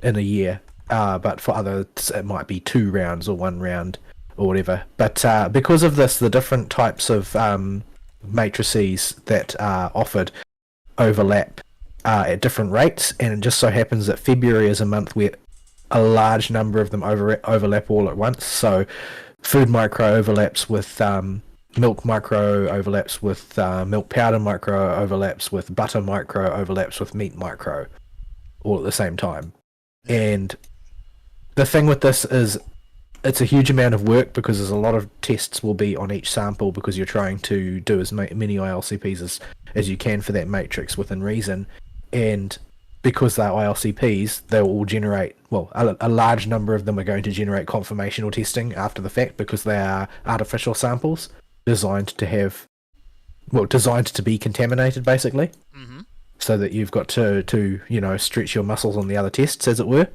in a year, but for others it might be 2 rounds or 1 round or whatever. But because of this, the different types of matrices that are offered overlap at different rates, and it just so happens that February is a month where a large number of them overlap all at once. So food micro overlaps with milk micro, overlaps with milk powder micro, overlaps with butter micro, overlaps with meat micro, all at the same time. And the thing with this is it's a huge amount of work, because there's a lot of tests will be on each sample, because you're trying to do as many ILCPs as you can for that matrix within reason. And because they're ILCPs, they'll all generate, well, a large number of them are going to generate confirmational testing after the fact, because they are artificial samples designed to be contaminated, basically. Mm-hmm. So that you've got to stretch your muscles on the other tests, as it were.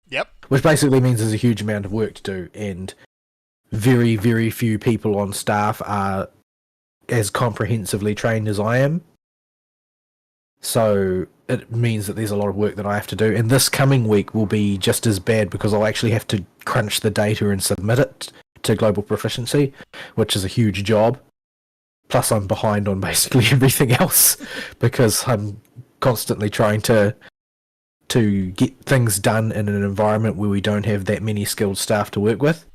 Yep. Which basically means there's a huge amount of work to do, and very, very few people on staff are as comprehensively trained as I am. So it means that there's a lot of work that I have to do, and this coming week will be just as bad, because I'll actually have to crunch the data and submit it to Global Proficiency, which is a huge job. Plus I'm behind on basically everything else, because I'm constantly trying to get things done in an environment where we don't have that many skilled staff to work with.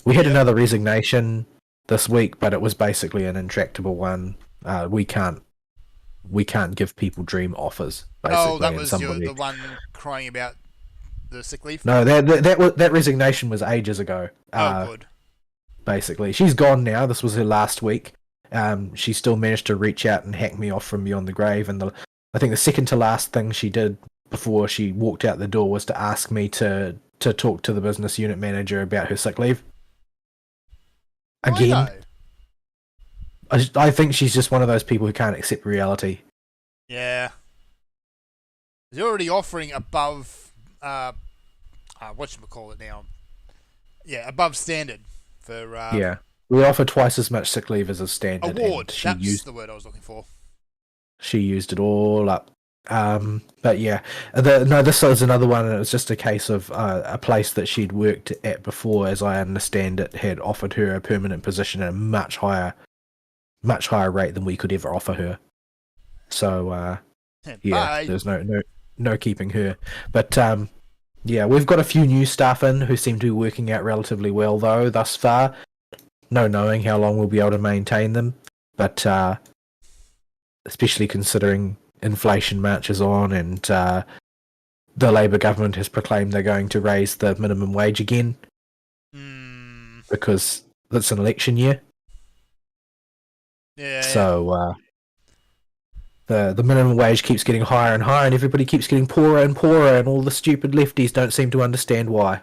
We had another resignation this week, but it was basically an intractable one. We can't give people dream offers, basically. Oh, that was the one crying about the sick leave? No, that resignation was ages ago. Good. Basically, she's gone now. This was her last week. She still managed to reach out and hack me off from beyond the grave, and I think the second to last thing she did before she walked out the door was to ask me to talk to the business unit manager about her sick leave. Again, I think she's just one of those people who can't accept reality. Yeah. They're already offering above, whatchamacallit now? Yeah, above standard for... yeah. We offer twice as much sick leave as a standard. Award, that's the word I was looking for. She used it all up. But yeah, this was another one, and it was just a case of a place that she'd worked at before, as I understand it, had offered her a permanent position at a much higher rate than we could ever offer her. So yeah, there's no keeping her. But yeah, we've got a few new staff in who seem to be working out relatively well, though, thus far. No knowing how long we'll be able to maintain them, but especially considering inflation marches on, and the Labour government has proclaimed they're going to raise the minimum wage again because it's an election year. Yeah. So the minimum wage keeps getting higher and higher, and everybody keeps getting poorer and poorer, and all the stupid lefties don't seem to understand why.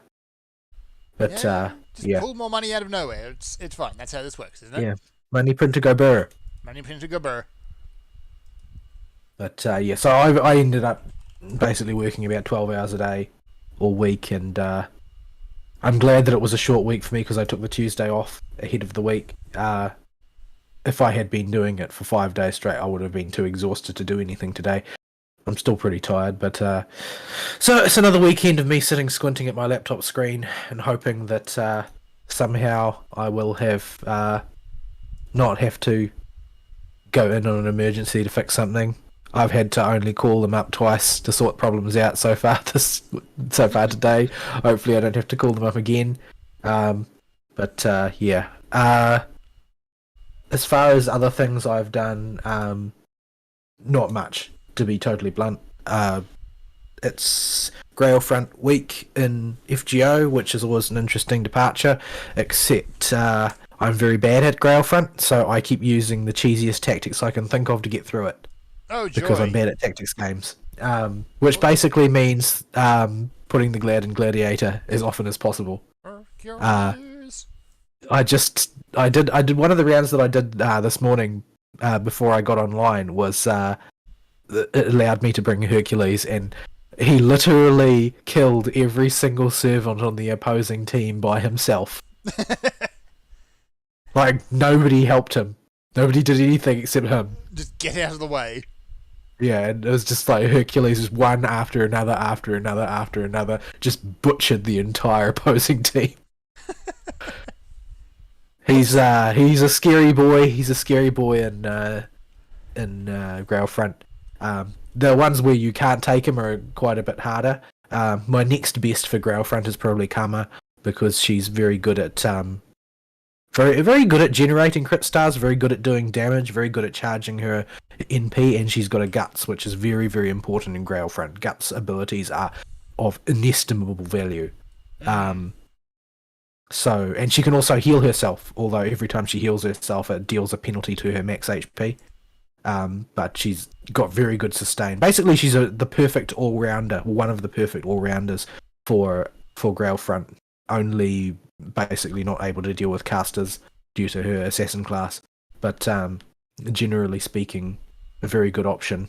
But just pull more money out of nowhere. It's fine. That's how this works, isn't it? Yeah. Money print to go burr. Money print to go burr. But yeah, so I ended up basically working about 12 hours a day all week, and I'm glad that it was a short week for me, because I took the Tuesday off ahead of the week. If I had been doing it for 5 days straight, I would have been too exhausted to do anything today. I'm still pretty tired, but so it's another weekend of me sitting squinting at my laptop screen and hoping that somehow I will have not have to go in on an emergency to fix something. I've had to only call them up twice to sort problems out so far today. Hopefully I don't have to call them up again. Yeah. As far as other things I've done, not much, to be totally blunt. It's Grailfront week in FGO, which is always an interesting departure, except I'm very bad at Grailfront, so I keep using the cheesiest tactics I can think of to get through it. Oh, joy. Because I'm bad at tactics games. Which basically means putting the Glad in Gladiator as often as possible. I did one of the rounds that I did this morning before I got online was it allowed me to bring Hercules, and he literally killed every single servant on the opposing team by himself. Like, nobody helped him. Nobody did anything except him. Just get out of the way. Yeah, and it was just like Hercules was one after another, after another, after another, just butchered the entire opposing team. He's a scary boy. He's a scary boy in Grailfront. The ones where you can't take him are quite a bit harder. My next best for Grailfront is probably Kama, because she's very good at very good at generating crit stars, very good at doing damage, very good at charging her NP, and she's got a guts, which is very, very important in Grailfront. Guts abilities are of inestimable value. And she can also heal herself, although every time she heals herself it deals a penalty to her max HP. But she's got very good sustain. Basically, she's the perfect all-rounder, one of the perfect all-rounders for Grailfront, only basically not able to deal with casters due to her assassin class. But generally speaking, a very good option.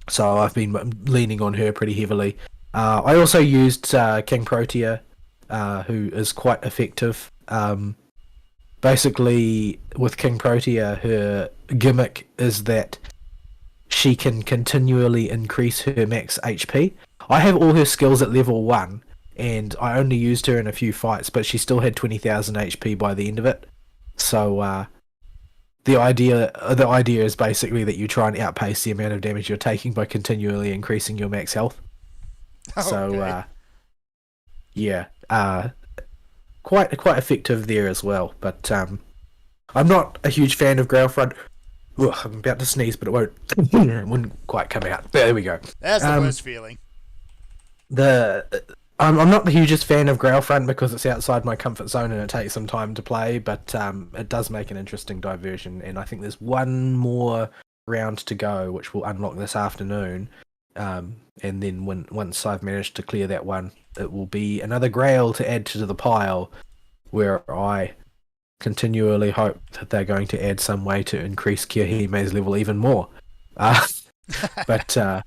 So I've been leaning on her pretty heavily. I also used King Protea, who is quite effective. Basically, with King Protea, her gimmick is that she can continually increase her max HP. I have all her skills at level 1, and I only used her in a few fights, but she still had 20,000 HP by the end of it. So the idea is basically that you try and outpace the amount of damage you're taking by continually increasing your max health. Okay. So yeah, quite effective there as well. But I'm not a huge fan of Grailfront. Ugh, I'm about to sneeze, but it wouldn't quite come out. There we go. That's the worst feeling. I'm not the hugest fan of Grailfront because it's outside my comfort zone and it takes some time to play, but it does make an interesting diversion, and I think there's one more round to go which will unlock this afternoon, and then once I've managed to clear that one, it will be another Grail to add to the pile, where I continually hope that they're going to add some way to increase Kiyohime's level even more. But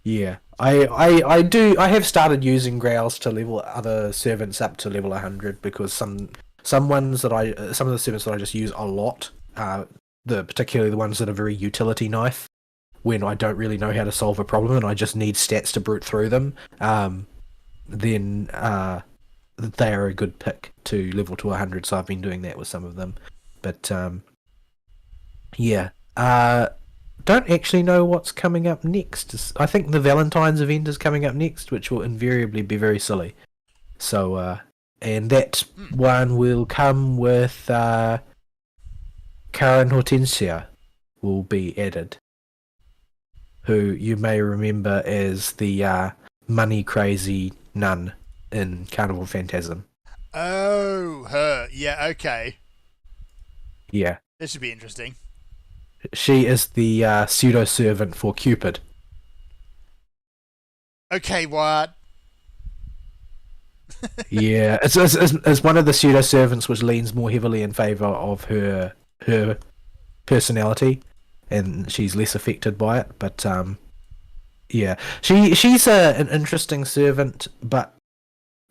yeah, I have started using Grails to level other servants up to level 100, because some of the servants that I just use a lot, particularly the ones that are very utility knife, when I don't really know how to solve a problem and I just need stats to brute through them, then they are a good pick to level to 100. So I've been doing that with some of them, but yeah. Don't actually know what's coming up next. I think the Valentine's event is coming up next, which will invariably be very silly. So, and that one will come with Karen Hortensia will be added, who you may remember as the money crazy nun in Carnival Phantasm. Oh, her. Yeah, okay. Yeah. This should be interesting. She is the pseudo-servant for Cupid. Okay, what? Yeah, it's one of the pseudo-servants which leans more heavily in favour of her personality, and she's less affected by it. But yeah, she's an interesting servant, but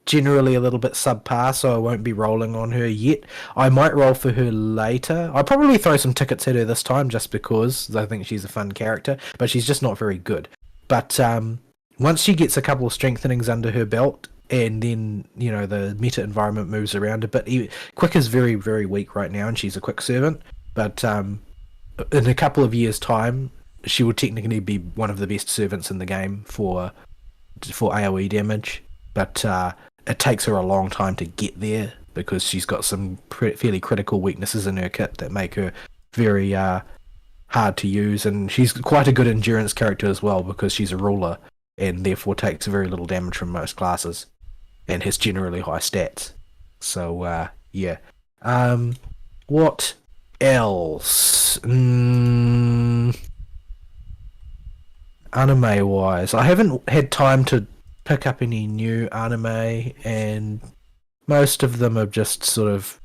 generally a little bit subpar, so I won't be rolling on her yet. I might roll for her later. I'll probably throw some tickets at her this time just because I think she's a fun character, but she's just not very good. But once she gets a couple of strengthenings under her belt, and then, you know, the meta environment moves around a bit. Quick is very, very weak right now, and she's a quick servant, but in a couple of years' time, she would technically be one of the best servants in the game for AoE damage, but it takes her a long time to get there because she's got some fairly critical weaknesses in her kit that make her very hard to use, and she's quite a good endurance character as well because she's a ruler and therefore takes very little damage from most classes and has generally high stats. So yeah. What else? Anime wise, I haven't had time to pick up any new anime, and most of them are just sort of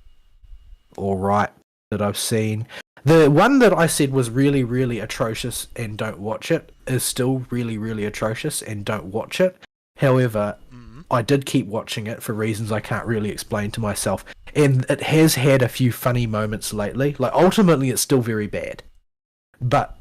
alright that I've seen. The one that I said was really, really atrocious and don't watch it is still really, really atrocious and don't watch it. However, I did keep watching it for reasons I can't really explain to myself, and it has had a few funny moments lately. Like, ultimately, it's still very bad, but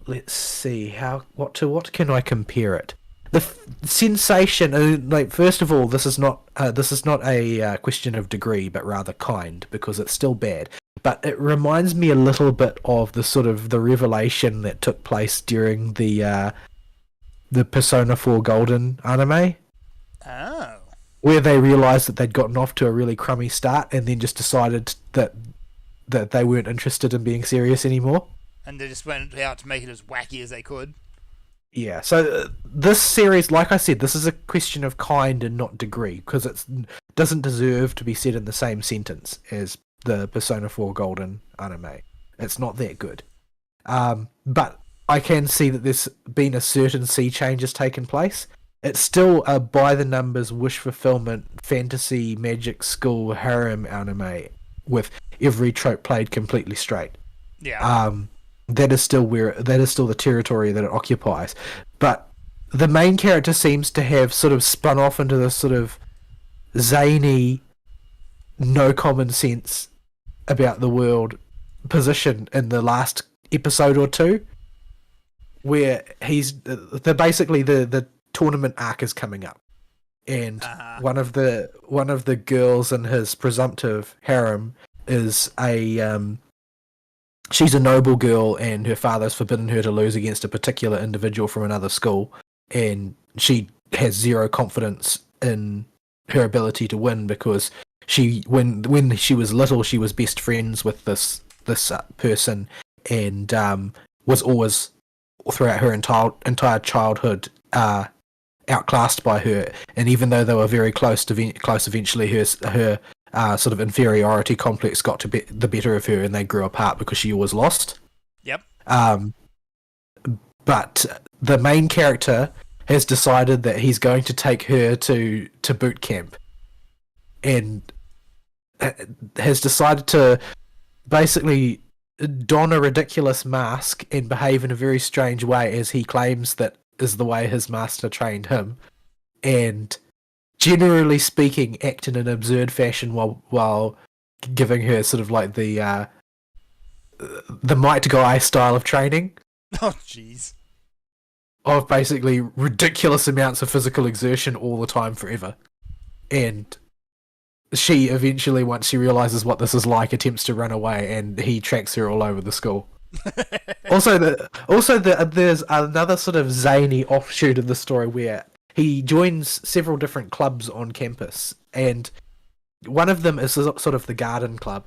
let's see what can I compare it? The sensation, like, first of all, this is not a question of degree, but rather kind, because it's still bad. But it reminds me a little bit of the revelation that took place during the Persona 4 Golden anime. Oh. Where they realised that they'd gotten off to a really crummy start and then just decided that they weren't interested in being serious anymore. And they just went out to make it as wacky as they could. Yeah, so this series, like I said, this is a question of kind and not degree, because it doesn't deserve to be said in the same sentence as the Persona 4 Golden anime. It's not that good. But I can see that there's been a certain sea change has taken place. It's still a by-the-numbers, wish-fulfillment, fantasy, magic school, harem anime, with every trope played completely straight. Yeah. That is still the territory that it occupies. But the main character seems to have sort of spun off into this sort of zany, no common sense about the world position in the last episode or two, where the tournament arc is coming up, and one of the girls in his presumptive harem is she's a noble girl, and her father's forbidden her to lose against a particular individual from another school, and she has zero confidence in her ability to win because when she was little, she was best friends with this person, and was always throughout her entire childhood outclassed by her. And even though they were very close, eventually her sort of inferiority complex got to the better of her, and they grew apart because she always lost. Yep. But the main character has decided that he's going to take her to boot camp, and has decided to basically don a ridiculous mask and behave in a very strange way, as he claims that is the way his master trained him, and generally speaking, act in an absurd fashion while giving her sort of like the Might Guy style of training. Oh, jeez. Of basically ridiculous amounts of physical exertion all the time forever. And she eventually, once she realizes what this is like, attempts to run away, and he tracks her all over the school. There's another sort of zany offshoot of the story where he joins several different clubs on campus, and one of them is sort of the garden club,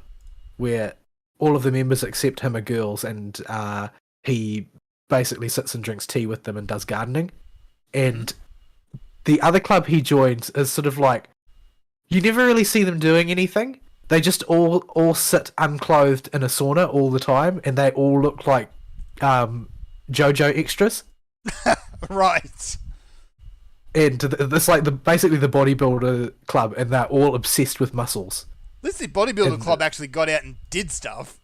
where all of the members except him are girls, and he basically sits and drinks tea with them and does gardening. And the other club he joins is sort of like, you never really see them doing anything. They just all sit unclothed in a sauna all the time, and they all look like JoJo extras. Right. And it's like basically the bodybuilder club, and they're all obsessed with muscles. This the bodybuilder club actually got out and did stuff.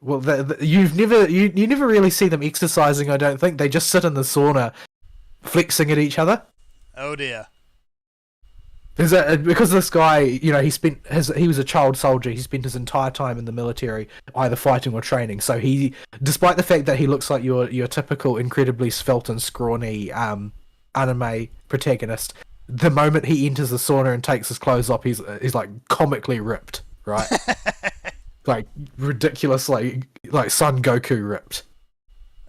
Well, you never really see them exercising. I don't think they just sit in the sauna, flexing at each other. Oh dear. Because this guy, he was a child soldier. He spent his entire time in the military, either fighting or training. So despite the fact that he looks like your typical incredibly svelte and scrawny anime protagonist, the moment he enters the sauna and takes his clothes off, he's like comically ripped, right? like ridiculous, like Son Goku ripped.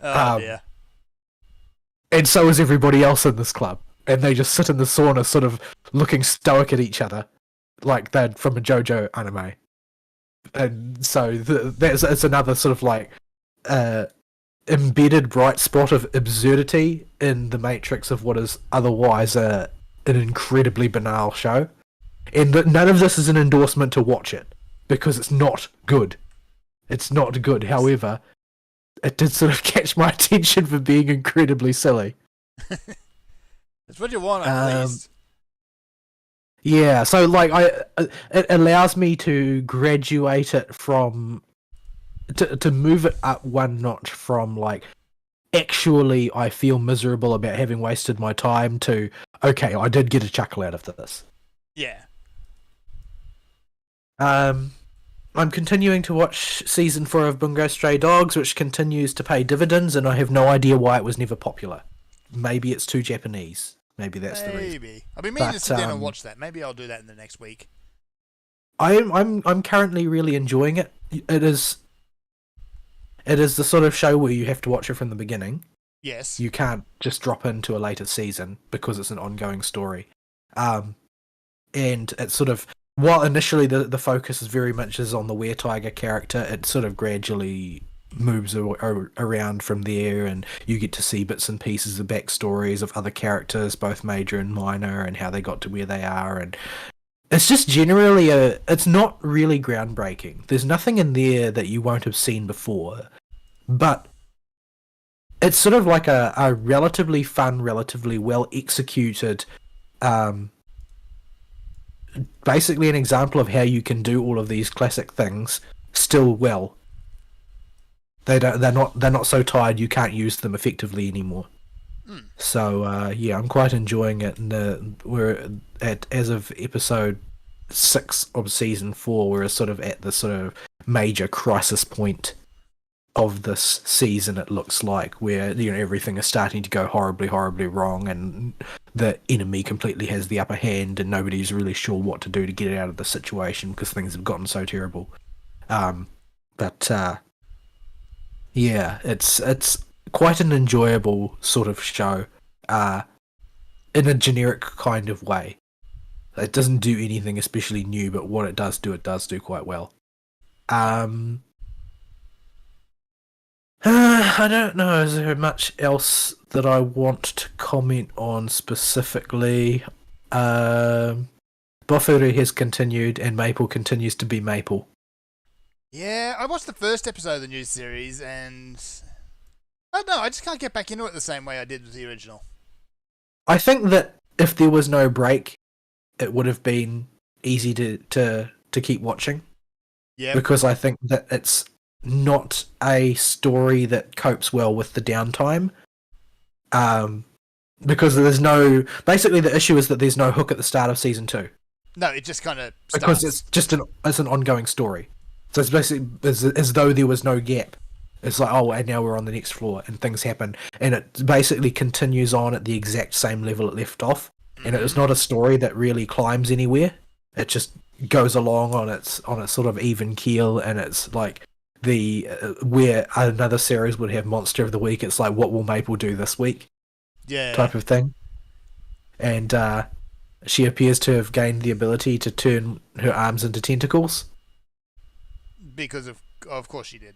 Oh dear. And so is everybody else in this club. And they just sit in the sauna sort of looking stoic at each other. Like they're from a JoJo anime. And so it's another sort of like embedded bright spot of absurdity in the matrix of what is otherwise an incredibly banal show. And none of this is an endorsement to watch it, because it's not good. It's not good. However, it did sort of catch my attention for being incredibly silly. That's what you want, at least. Yeah, so like it allows me to graduate it from to move it up one notch from like actually I feel miserable about having wasted my time to okay, I did get a chuckle out of this. Yeah. I'm continuing to watch season 4 of Bungo Stray Dogs, which continues to pay dividends, and I have no idea why it was never popular. Maybe it's too Japanese. Maybe that's the reason. Maybe. I've been meaning to sit down and watch that. Maybe I'll do that in the next week. I'm currently really enjoying it. It is the sort of show where you have to watch it from the beginning. Yes. You can't just drop into a later season because it's an ongoing story. And it's sort of, while initially the focus is very much on the Were Tiger character, it sort of gradually moves around from there, and you get to see bits and pieces of backstories of other characters, both major and minor, and how they got to where they are. And it's just generally it's not really groundbreaking. There's nothing in there that you won't have seen before, but it's sort of like a relatively fun, relatively well executed, basically an example of how you can do all of these classic things still well. They're not so tired you can't use them effectively anymore. So yeah, I'm quite enjoying it. And we're as of episode 6 of season 4, we're sort of at the sort of major crisis point of this season. It looks like where everything is starting to go horribly, horribly wrong, and the enemy completely has the upper hand, and nobody's really sure what to do to get it out of the situation because things have gotten so terrible. Yeah, it's quite an enjoyable sort of show, in a generic kind of way. It doesn't do anything especially new, but what it does do quite well. I don't know, is there much else that I want to comment on specifically? Bofuru has continued, and Maple continues to be Maple. Yeah, I watched the first episode of the new series, and I don't know, I just can't get back into it the same way I did with the original. I think that if there was no break, it would have been easy to keep watching. Yeah. Because I think that it's not a story that copes well with the downtime. Because there's no... Basically, the issue is that there's no hook at the start of season 2. No, it just kind of starts. Because it's just it's an ongoing story. So it's basically as though there was no gap. It's like, oh, and now we're on the next floor, and things happen. And it basically continues on at the exact same level it left off. And it is not a story that really climbs anywhere. It just goes along on its sort of even keel, and it's like the where another series would have Monster of the Week, it's like, what will Maple do this week? Yeah. Type of thing. And she appears to have gained the ability to turn her arms into tentacles. Because of course she did.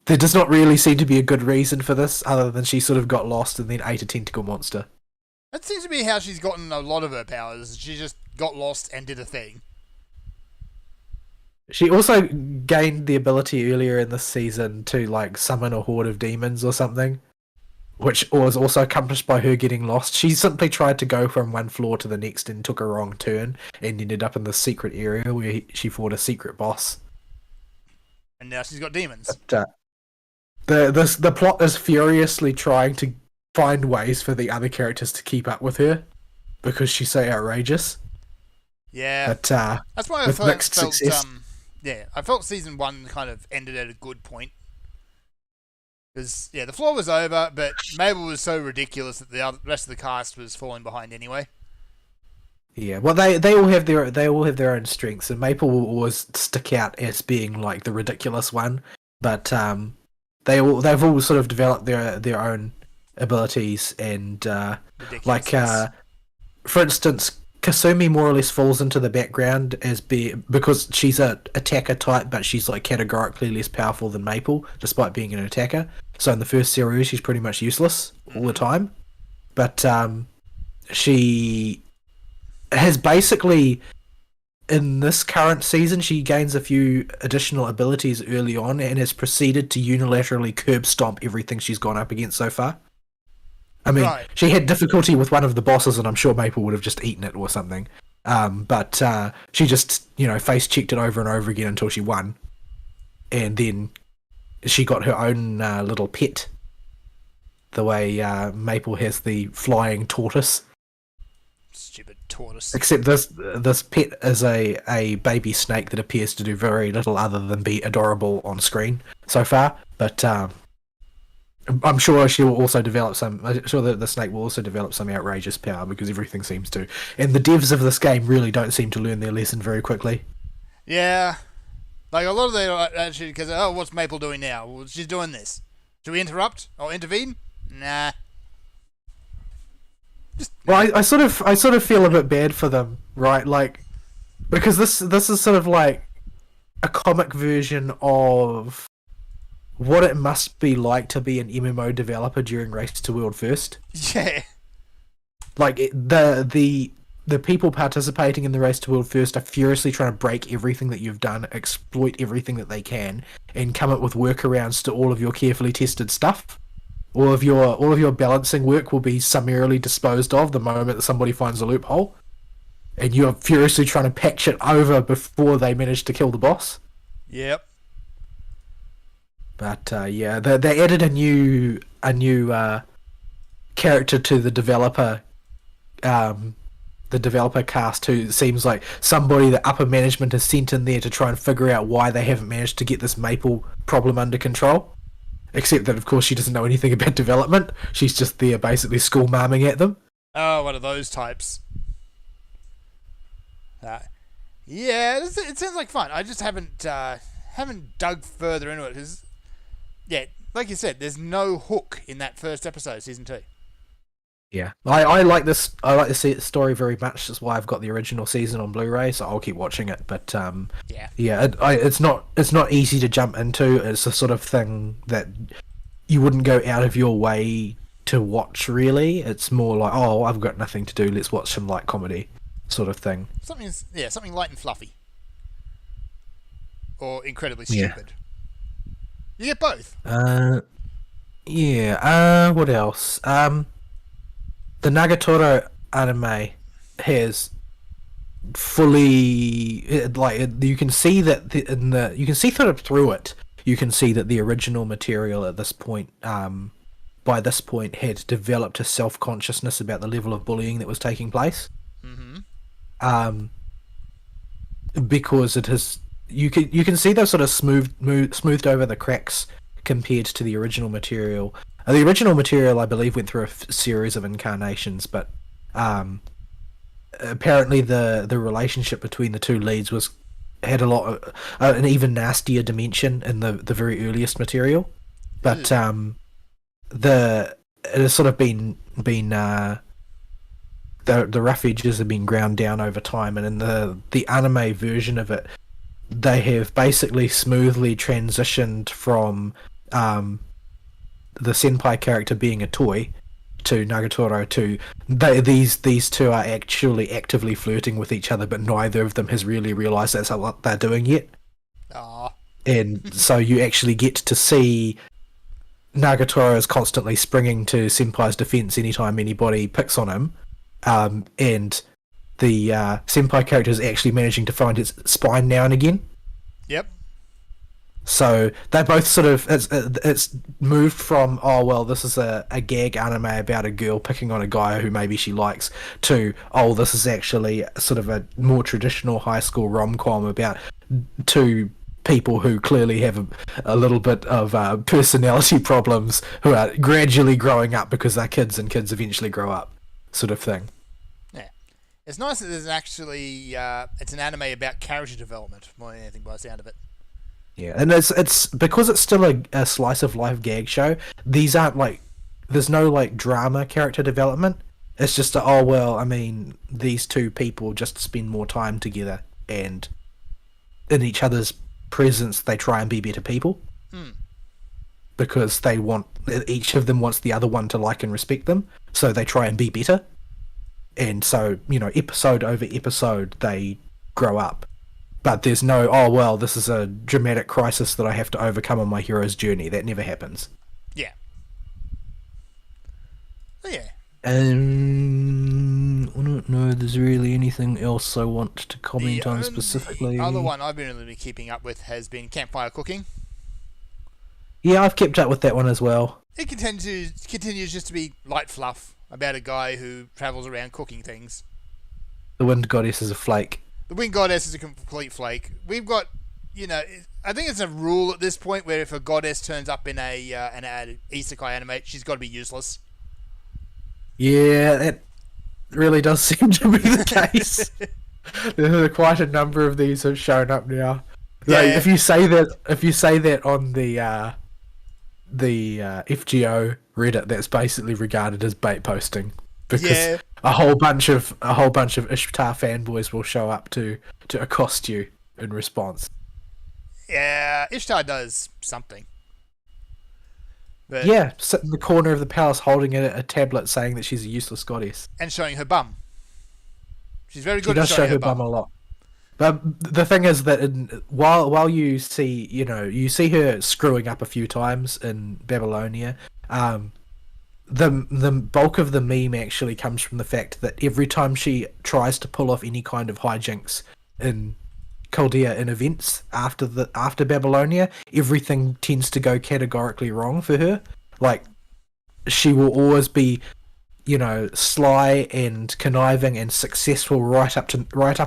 There does not really seem to be a good reason for this, other than she sort of got lost and then ate a tentacle monster. That seems to be how she's gotten a lot of her powers. She just got lost and did a thing. She also gained the ability earlier in this season to like summon a horde of demons or something, which was also accomplished by her getting lost. She simply tried to go from one floor to the next and took a wrong turn and ended up in the secret area where she fought a secret boss. And now she's got demons. But, the plot is furiously trying to find ways for the other characters to keep up with her because she's so outrageous. Yeah, but, that's why I felt yeah, I felt season 1 kind of ended at a good point. Because yeah, the floor was over, but Mabel was so ridiculous that the rest of the cast was falling behind anyway. Yeah, well, they all have their own strengths, and Maple will always stick out as being like the ridiculous one. But they've all sort of developed their own abilities, and like for instance, Kasumi more or less falls into the background because she's a attacker type, but she's like categorically less powerful than Maple, despite being an attacker. So in the first series, she's pretty much useless all the time. But she has basically, in this current season, she gains a few additional abilities early on and has proceeded to unilaterally curb stomp everything she's gone up against so far. I mean, she had difficulty with one of the bosses, and I'm sure Maple would have just eaten it or something. But she just, face checked it over and over again until she won. And then she got her own little pet, the way Maple has the flying tortoise. Stupid tortoise. Except this pet is a baby snake that appears to do very little other than be adorable on screen so far. But I'm sure she will also develop I'm sure that the snake will also develop some outrageous power, because everything seems to. And the devs of this game really don't seem to learn their lesson very quickly. Yeah. Like, a lot of them actually, because, what's Maple doing now? Well, she's doing this. Should we interrupt or intervene? Nah. Well, I sort of feel a bit bad for them, right? Like, because this is sort of like a comic version of what it must be like to be an MMO developer during Race to World First. Yeah. Like, the people participating in the Race to World First are furiously trying to break everything that you've done, exploit everything that they can, and come up with workarounds to all of your carefully tested stuff. All of your balancing work will be summarily disposed of the moment that somebody finds a loophole, and you're furiously trying to patch it over before they manage to kill the boss. Yep. But yeah, they added a new character to the developer cast, who seems like somebody that upper management has sent in there to try and figure out why they haven't managed to get this Maple problem under control. Except that, of course, she doesn't know anything about development. She's just there basically school marming at them. Oh, one of those types. Yeah, it sounds like fun. I just haven't dug further into it, because, yeah, like you said, there's no hook in that first episode, season 2. Yeah, I like this. I like the story very much. That's why I've got the original season on Blu-ray, so I'll keep watching it. But it's not easy to jump into. It's the sort of thing that you wouldn't go out of your way to watch. Really, it's more like, oh, I've got nothing to do. Let's watch some light comedy, sort of thing. Something light and fluffy, or incredibly stupid. You get both. What else? The Nagatoro anime has fully, you can see that you can see through it. You can see that the original material at this point, by this point, had developed a self-consciousness about the level of bullying that was taking place. Mm-hmm. Because it has, you can see those sort of smoothed over the cracks compared to the original material. The original material, I believe, went through a series of incarnations, but apparently the relationship between the two leads had a lot of an even nastier dimension in the very earliest material. But it has sort of been the rough edges have been ground down over time, and in the anime version of it, they have basically smoothly transitioned from the senpai character being a toy to Nagatoro to these two are actually actively flirting with each other, but neither of them has really realised that's what they're doing yet. Aww. And so you actually get to see Nagatoro is constantly springing to senpai's defense anytime anybody picks on him, and the senpai character is actually managing to find its spine now and again. Yep. So they both sort of it's moved from, oh well, this is a gag anime about a girl picking on a guy who maybe she likes, to, oh, this is actually sort of a more traditional high school rom-com about two people who clearly have a little bit of personality problems, who are gradually growing up because they're kids and kids eventually grow up, sort of thing. Yeah, It's nice that there's actually it's an anime about character development more than anything by the sound of it. Yeah, and it's because it's still a slice of life gag show. These aren't like there's no like drama character development. It's just oh well, I mean these two people just spend more time together and in each other's presence they try and be better people. Because they want each of them wants the other one to like and respect them, so they try and be better. And so, you know, episode over episode they grow up. But there's no, oh well, this is a dramatic crisis that I have to overcome on my hero's journey. That never happens. Yeah. Oh, yeah. I don't know if there's really anything else I want to comment on specifically. The other one I've been really keeping up with has been Campfire Cooking. Yeah, I've kept up with that one as well. It continues just to be light fluff about a guy who travels around cooking things. The Wind Goddess is a flake. The Wind Goddess is a complete flake. We've got, you know, I think it's a rule at this point where if a goddess turns up in an isekai anime, she's got to be useless. Yeah, that really does seem to be the case. There are quite a number of these have shown up now. Yeah. Like, if you say that on the FGO Reddit, that's basically regarded as bait posting because a whole bunch of Ishtar fanboys will show up to accost you in response. Yeah, Ishtar does something. But, yeah, sit in the corner of the palace holding a tablet saying that she's a useless goddess. And showing her bum. She's very good She at does showing show her bum a lot. But the thing is that while you see her screwing up a few times in Babylonia, the bulk of the meme actually comes from the fact that every time she tries to pull off any kind of hijinks in Chaldea in events after Babylonia, everything tends to go categorically wrong for her. Like, she will always be, you know, sly and conniving and successful right up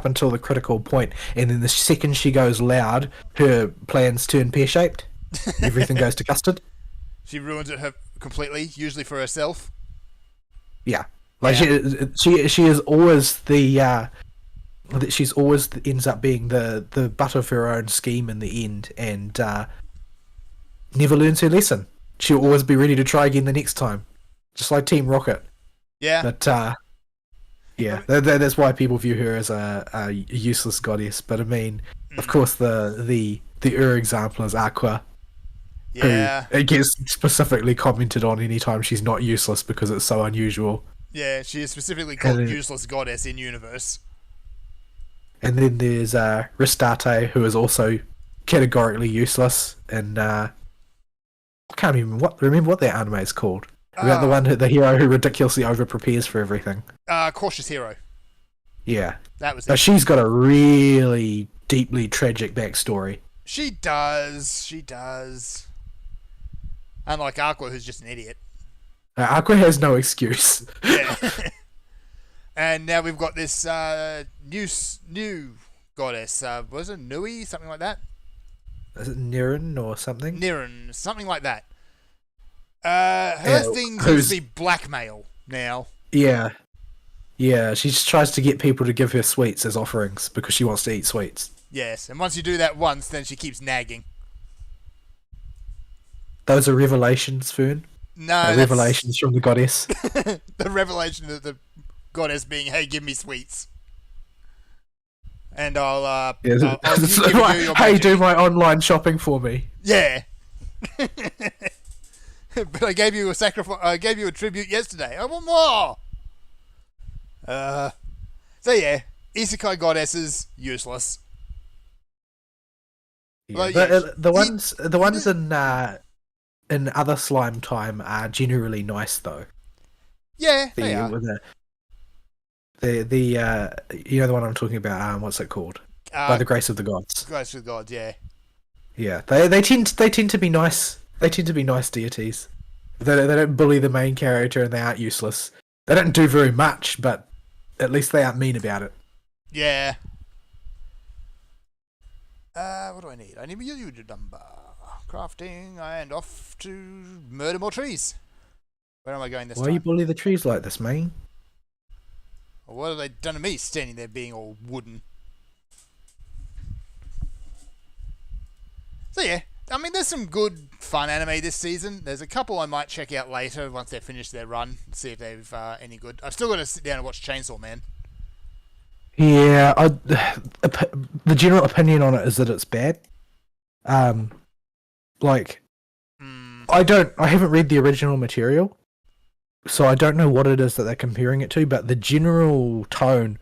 until the critical point, and then the second she goes loud, her plans turn pear-shaped. Everything goes to custard. She ruins it completely, usually for herself. Yeah, like she is always she's always ends up being the butt of her own scheme in the end, and never learns her lesson. She'll always be ready to try again the next time, just like Team Rocket. Yeah. But that's why people view her as a useless goddess. But I mean, of course, the example is Aqua. Yeah. Who it gets specifically commented on anytime she's not useless because it's so unusual. Yeah, she is specifically called useless goddess in universe. And then there's Restarte, who is also categorically useless, and I can't even remember what that anime is called. About the hero who ridiculously over prepares for everything. Cautious Hero. Yeah. That was it. But she's got a really deeply tragic backstory. She does. Unlike Aqua, who's just an idiot. Aqua has no excuse. Yeah. And now we've got this new goddess. Was it Nui? Something like that? Is it Niren or something? Niren, something like that. Her thing seems to be blackmail now. Yeah. Yeah, she just tries to get people to give her sweets as offerings because she wants to eat sweets. Yes, and once you do that once, then she keeps nagging. Those are revelations, Fern? No, revelations from the goddess. The revelation of the goddess being, hey, give me sweets. And I'll give you your hey, magic. do my online shopping for me. Yeah. But I gave you a sacrifice. I gave you a tribute yesterday. I want more. So yeah, isekai goddesses useless. Yeah. Well, the ones in other slime time are generally nice though. Yeah, they are. The you know the one I'm talking about. What's it called? By the grace of the gods. Grace of the gods, yeah. Yeah, they tend to be nice. They tend to be nice deities. They don't bully the main character and they aren't useless. They don't do very much, but at least they aren't mean about it. Yeah. What do I need? I need a user number. Crafting and off to murder more trees. Where am I going this time? Why you bully the trees like this, man? Or what have they done to me standing there being all wooden? So yeah, I mean, there's some good, fun anime this season. There's a couple I might check out later once they've finished their run, and see if they've any good. I've still got to sit down and watch Chainsaw Man. Yeah, the general opinion on it is that it's bad. Like, I haven't read the original material, so I don't know what it is that they're comparing it to, but the general tone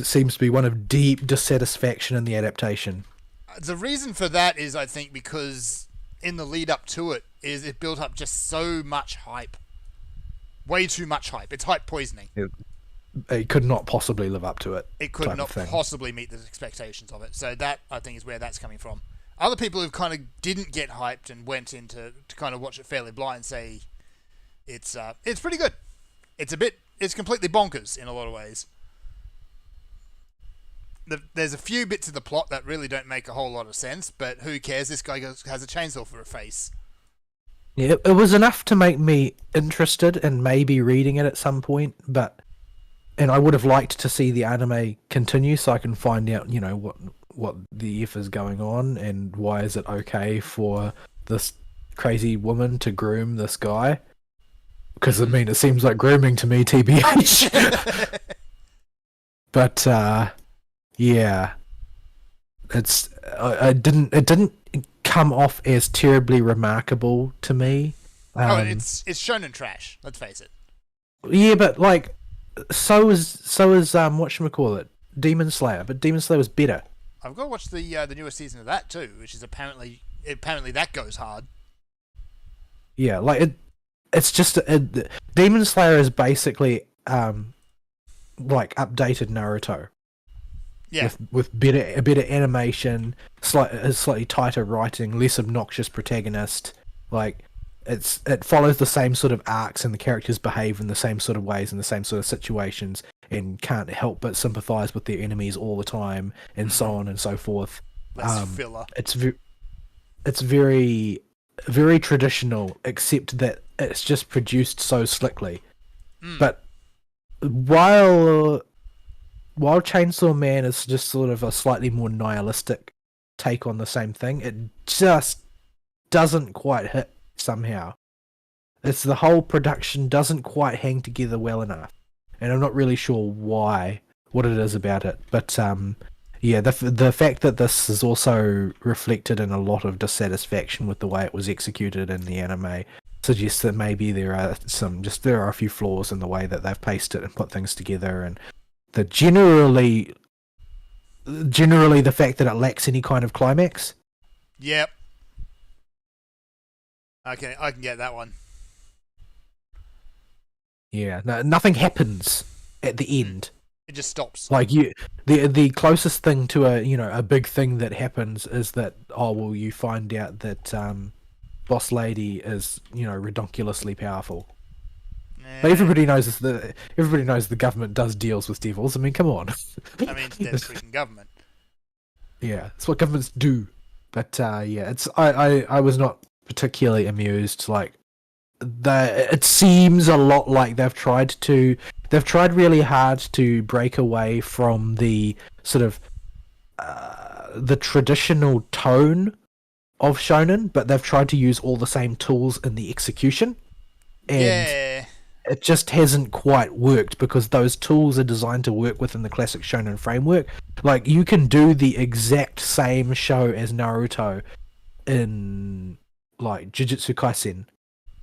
seems to be one of deep dissatisfaction in the adaptation. The reason for that is, I think, because in the lead up to it, it built up just so much hype. Way too much hype. It's hype poisoning. It could not possibly live up to it. It could not possibly meet the expectations of it. So that, I think, is where that's coming from. Other people who kind of didn't get hyped and went into to kind of watch it fairly blind say it's pretty good. It's completely bonkers in a lot of ways. There's a few bits of the plot that really don't make a whole lot of sense, but who cares? This guy has a chainsaw for a face. Yeah, it was enough to make me interested in maybe reading it at some point, and I would have liked to see the anime continue so I can find out, what the F is going on and why is it okay for this crazy woman to groom this guy. Because, it seems like grooming to me, TBH. But, yeah, it didn't come off as terribly remarkable to me. It's shonen trash. Let's face it. Yeah, but like, so is whatchamacallit, Demon Slayer, but Demon Slayer was better. I've got to watch the newest season of that too, which is apparently that goes hard. Yeah, like it's just Demon Slayer is basically like updated Naruto. Yeah. With better animation, slightly tighter writing, less obnoxious protagonist. Like it follows the same sort of arcs, and the characters behave in the same sort of ways in the same sort of situations, and can't help but sympathize with their enemies all the time, and so on and so forth. Less filler. It's very, very traditional, except that it's just produced so slickly. But while Chainsaw Man is just sort of a slightly more nihilistic take on the same thing, it just doesn't quite hit somehow. It's the whole production doesn't quite hang together well enough, and I'm not really sure what it is about it. But yeah, the fact that this is also reflected in a lot of dissatisfaction with the way it was executed in the anime suggests that maybe there are a few flaws in the way that they've paced it and put things together, and that generally the fact that it lacks any kind of climax. Yep. Okay, I can get that one. Yeah, no, nothing happens at the end. It just stops. Like the closest thing to a big thing that happens is that you find out that Boss Lady is redonkulously powerful. But everybody knows the government does deals with devils. I mean, come on. I mean, they're the freaking government. Yeah, it's what governments do. But yeah, I was not particularly amused. Like, it seems a lot like they've tried really hard to break away from the sort of the traditional tone of shonen, but they've tried to use all the same tools in the execution, and it just hasn't quite worked because those tools are designed to work within the classic shonen framework. Like, you can do the exact same show as Naruto in like Jujutsu Kaisen.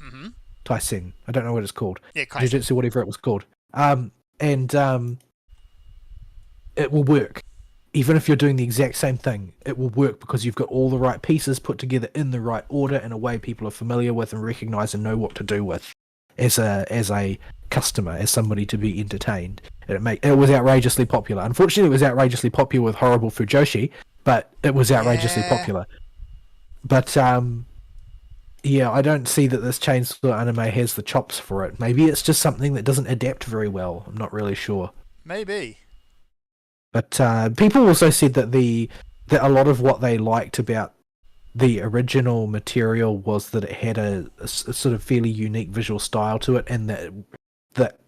Mm-hmm. Taisen. I don't know what it's called. Yeah, Kaisen. Jujutsu, whatever it was called. And it will work. Even if you're doing the exact same thing, it will work because you've got all the right pieces put together in the right order in a way people are familiar with and recognize and know what to do with as a customer, as somebody to be entertained. It was outrageously popular. Unfortunately, it was outrageously popular with horrible Fujoshi, but it was outrageously popular. But yeah, I don't see that this Chainsaw anime has the chops for it. Maybe it's just something that doesn't adapt very well. I'm not really sure. Maybe. But people also said that a lot of what they liked about the original material was that it had a sort of fairly unique visual style to it, and that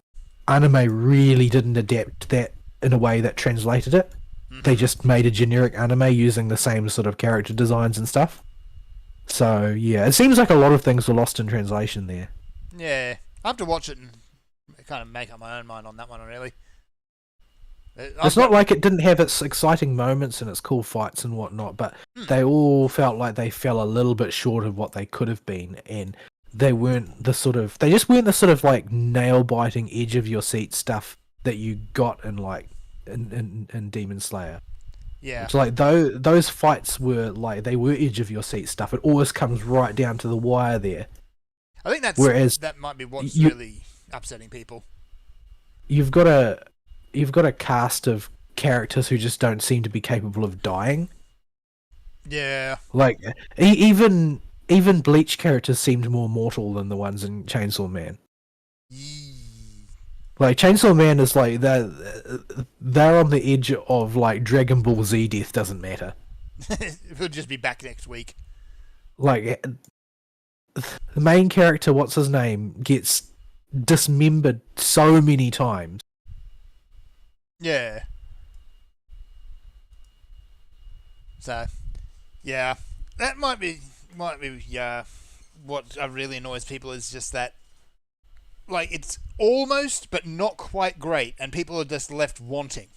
anime really didn't adapt that in a way that translated it. They just made a generic anime using the same sort of character designs and stuff. So yeah, it seems like a lot of things were lost in translation there. Yeah, I have to watch it and kind of make up my own mind on that one, really. It's not like it didn't have its exciting moments and its cool fights and whatnot, but they all felt like they fell a little bit short of what they could have been, and they weren't the sort of like nail biting, edge of your seat stuff that you got in like in Demon Slayer. Yeah. It's like those fights were like they were edge of your seat stuff. It always comes right down to the wire there. I think that might be what's really upsetting people. You've got a cast of characters who just don't seem to be capable of dying. Yeah. Like even Bleach characters seemed more mortal than the ones in Chainsaw Man. Like Chainsaw Man is like they're on the edge of like Dragon Ball Z death doesn't matter. He'll just be back next week. Like the main character, what's his name, gets dismembered so many times. Yeah. So, yeah, that might be what really annoys people is just that, like, it's almost but not quite great, and people are just left wanting.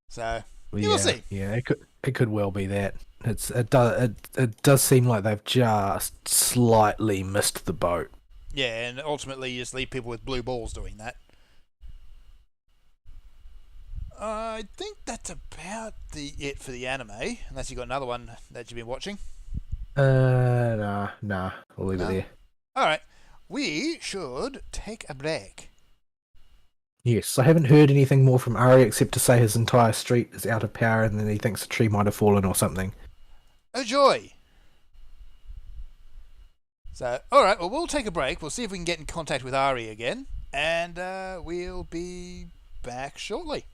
So we'll see. Yeah, it could well be that. It does seem like they've just slightly missed the boat. Yeah, and ultimately you just leave people with blue balls doing that. I think that's about it for the anime, unless you got another one that you've been watching. Nah, we'll leave it there. Alright, we should take a break. Yes, I haven't heard anything more from Ari except to say his entire street is out of power and then he thinks a tree might have fallen or something. Oh joy! So, alright, well we'll take a break, we'll see if we can get in contact with Ari again, and we'll be back shortly.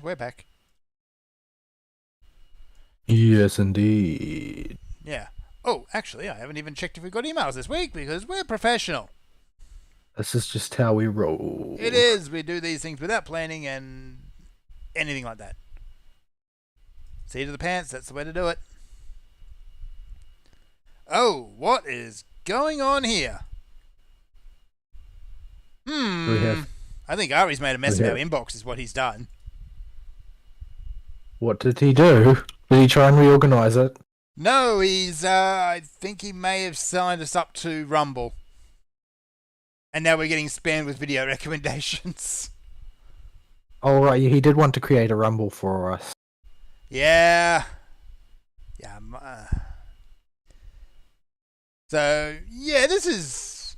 we're back. Yes, indeed. Yeah. Oh, actually, I haven't even checked if we got emails this week because we're professional. This is just how we roll. It is. We do these things without planning and anything like that. Seat of the pants, that's the way to do it. Oh, what is going on here? We have. I think Ari's made a mess We of our have- inbox is what he's done. What did he do? Did he try and reorganize it? No, I think he may have signed us up to Rumble. And now we're getting spammed with video recommendations. Oh, right, he did want to create a Rumble for us. Yeah. Yeah. So, yeah, this is...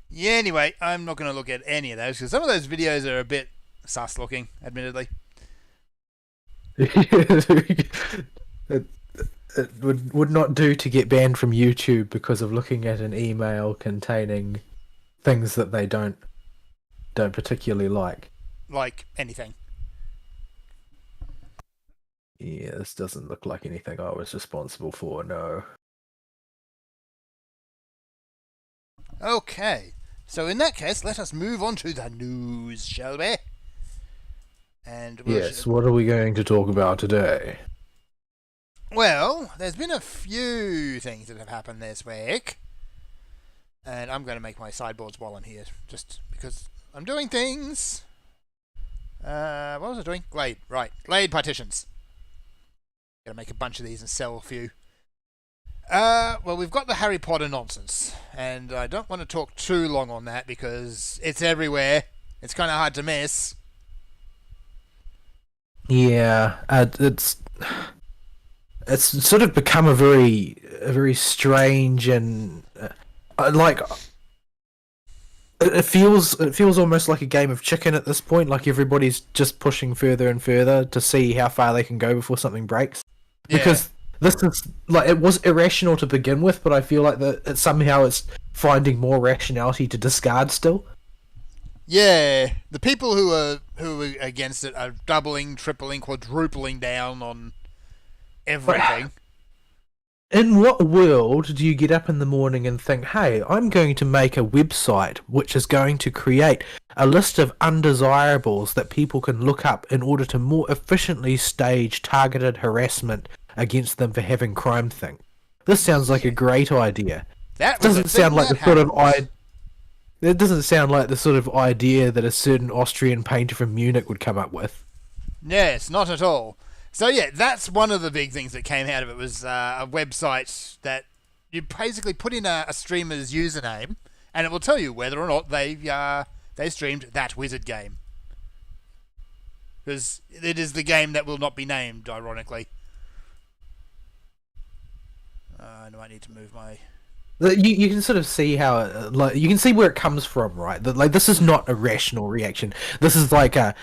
Yeah, anyway, I'm not going to look at any of those because some of those videos are a bit sus looking, admittedly. it would not do to get banned from YouTube because of looking at an email containing things that they don't particularly like. Like anything. Yeah, this doesn't look like anything I was responsible for, no. Okay, so in that case, let us move on to the news, shall we? And we'll Yes, what are we going to talk about today? Well, there's been a few things that have happened this week. And I'm going to make my sideboards while I'm here, just because I'm doing things. What was I doing? Glade, right. Glade partitions. Gonna make a bunch of these and sell a few. Well, we've got the Harry Potter nonsense. And I don't want to talk too long on that because it's everywhere. It's kind of hard to miss. Yeah, it's sort of become a very strange and like it feels almost like a game of chicken at this point. Like everybody's just pushing further and further to see how far they can go before something breaks. Yeah. Because this is like it was irrational to begin with, but I feel like that somehow it's finding more rationality to discard still. Yeah, the people who are against it are doubling, tripling, quadrupling down on everything. In what world do you get up in the morning and think, hey, I'm going to make a website which is going to create a list of undesirables that people can look up in order to more efficiently stage targeted harassment against them for having crime thing? This sounds like a great idea. That It doesn't sound like the sort of idea. It doesn't sound like the sort of idea that a certain Austrian painter from Munich would come up with. Yes, not at all. So yeah, that's one of the big things that came out of it was a website that you basically put in a streamer's username, and it will tell you whether or not they streamed that wizard game. Because it is the game that will not be named, ironically. I might need to move my... You can sort of see how like you can see where it comes from, right? That like this is not a rational reaction. This is like a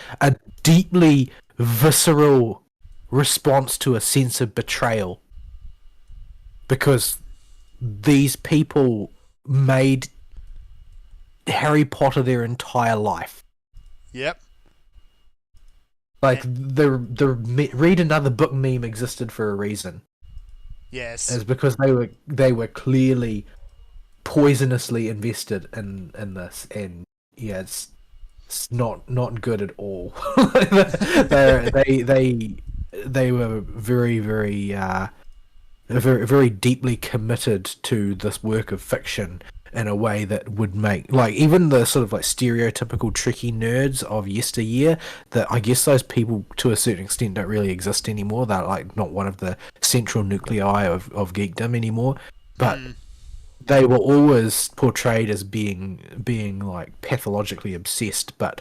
deeply visceral response to a sense of betrayal, because these people made Harry Potter their entire life. Yep. Like the read another book meme existed for a reason. Yes. It's because they were clearly poisonously invested in this, and yeah, it's not good at all. they were very deeply committed to this work of fiction in a way that would make, like, even the sort of like stereotypical tricky nerds of yesteryear, that I guess those people to a certain extent don't really exist anymore. They're like not one of the central nuclei of geekdom anymore, but they were always portrayed as being like pathologically obsessed. But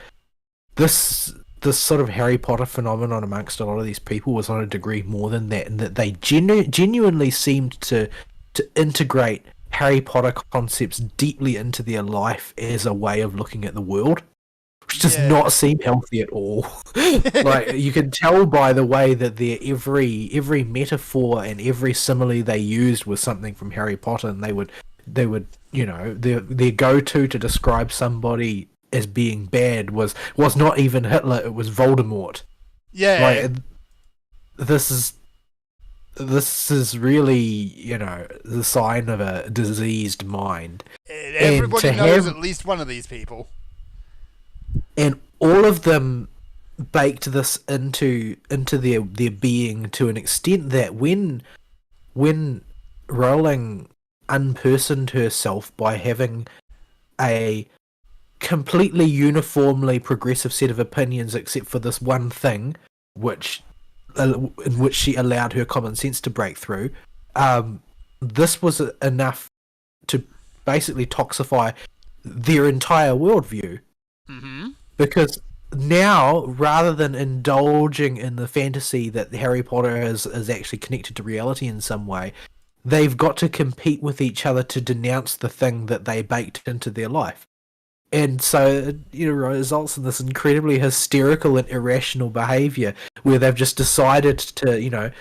this sort of Harry Potter phenomenon amongst a lot of these people was on a degree more than that, and that they genuinely seemed to integrate Harry Potter concepts deeply into their life as a way of looking at the world, which does not seem healthy at all. Like, you can tell by the way that their every metaphor and every simile they used was something from Harry Potter, and they would their go-to to describe somebody as being bad was not even Hitler, it was Voldemort. Yeah. Like, this is really, the sign of a diseased mind. Everybody to knows have- at least one of these people. And all of them baked this into their being to an extent that when Rowling unpersoned herself by having a completely uniformly progressive set of opinions, except for this one thing, in which she allowed her common sense to break through. This was enough to basically toxify their entire worldview. Mm-hmm. Because now, rather than indulging in the fantasy that Harry Potter is actually connected to reality in some way, they've got to compete with each other to denounce the thing that they baked into their life. And so, results in this incredibly hysterical and irrational behaviour where they've just decided to,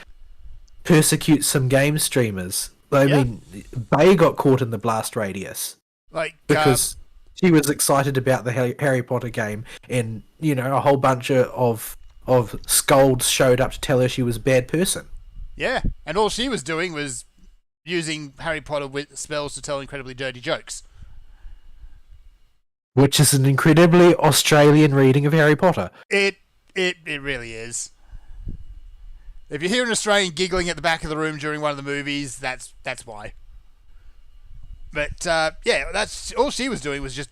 persecute some game streamers. I mean, Bay got caught in the blast radius because she was excited about the Harry Potter game, and a whole bunch of scolds showed up to tell her she was a bad person. Yeah, and all she was doing was using Harry Potter spells to tell incredibly dirty jokes. Which is an incredibly Australian reading of Harry Potter. It really is. If you hear an Australian giggling at the back of the room during one of the movies, that's why. But that's all she was doing, was just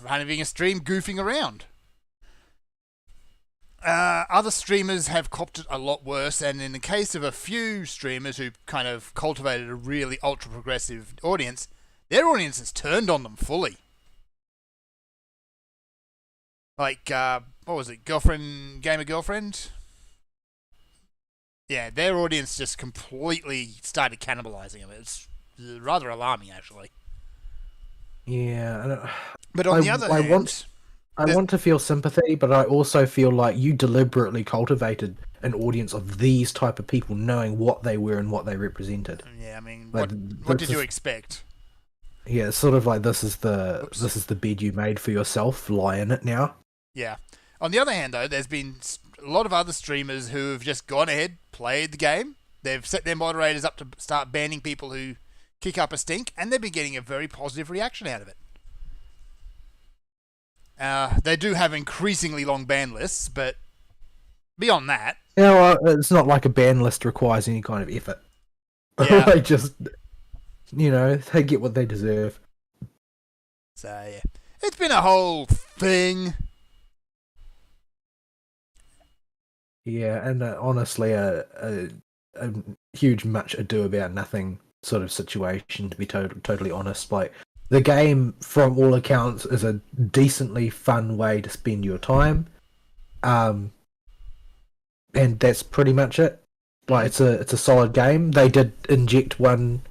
running a stream, goofing around. Other streamers have copped it a lot worse, and in the case of a few streamers who kind of cultivated a really ultra progressive audience, their audience has turned on them fully. Like, what was it? Gamer Girlfriend? Yeah, their audience just completely started cannibalizing them. It's rather alarming, actually. Yeah. But on the other hand... I want to feel sympathy, but I also feel like you deliberately cultivated an audience of these type of people knowing what they were and what they represented. Yeah, I mean, Like, what did you expect? Yeah, it's sort of like this is the bed you made for yourself. Lie in it now. Yeah. On the other hand, though, there's been a lot of other streamers who have just gone ahead, played the game. They've set their moderators up to start banning people who kick up a stink, and they've been getting a very positive reaction out of it. They do have increasingly long ban lists, but beyond that... It's not like a ban list requires any kind of effort. Yeah. They just, they get what they deserve. So, yeah. It's been a whole thing. Yeah, and honestly, a huge much ado about nothing sort of situation, to be totally honest. Like, the game, from all accounts, is a decently fun way to spend your time. And that's pretty much it. Like, it's a solid game. They did inject one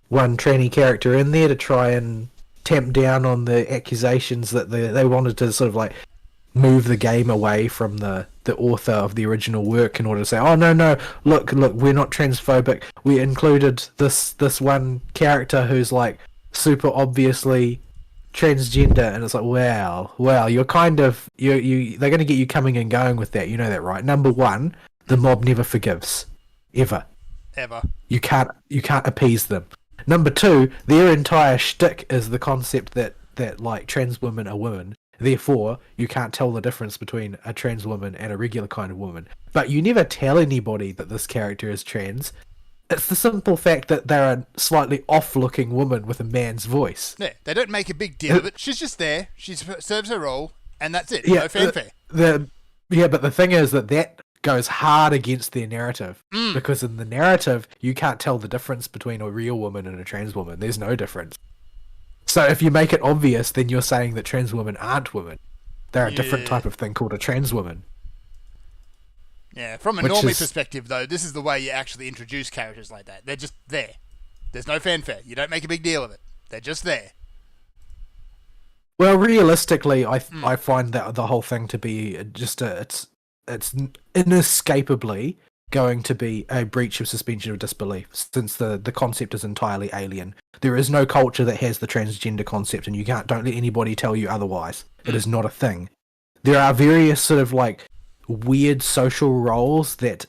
tranny character in there to try and tamp down on the accusations that they wanted to sort of like move the game away from the author of the original work in order to say, oh no, look, we're not transphobic. We included this one character who's like super obviously transgender, and it's like, wow, you're kind of they're going to get you coming and going with that. You know that, right? Number one, the mob never forgives, ever. You can't appease them. Number two, their entire shtick is the concept that like trans women are women. Therefore, you can't tell the difference between a trans woman and a regular kind of woman. But you never tell anybody that this character is trans. It's the simple fact that they're a slightly off-looking woman with a man's voice. Yeah, they don't make a big deal of it. She's just there. She serves her role, and that's it. No fanfare. But the thing is that goes hard against their narrative. Because in the narrative, you can't tell the difference between a real woman and a trans woman. There's no difference. So if you make it obvious, then you're saying that trans women aren't women. They're a different type of thing called a trans woman. Yeah, from a normie perspective, though, this is the way you actually introduce characters like that. They're just there. There's no fanfare. You don't make a big deal of it. They're just there. Well, realistically, I find that the whole thing to be just it's inescapably going to be a breach of suspension of disbelief, since the concept is entirely alien. There is no culture that has the transgender concept, and don't let anybody tell you otherwise. It is not a thing. There are various sort of like weird social roles that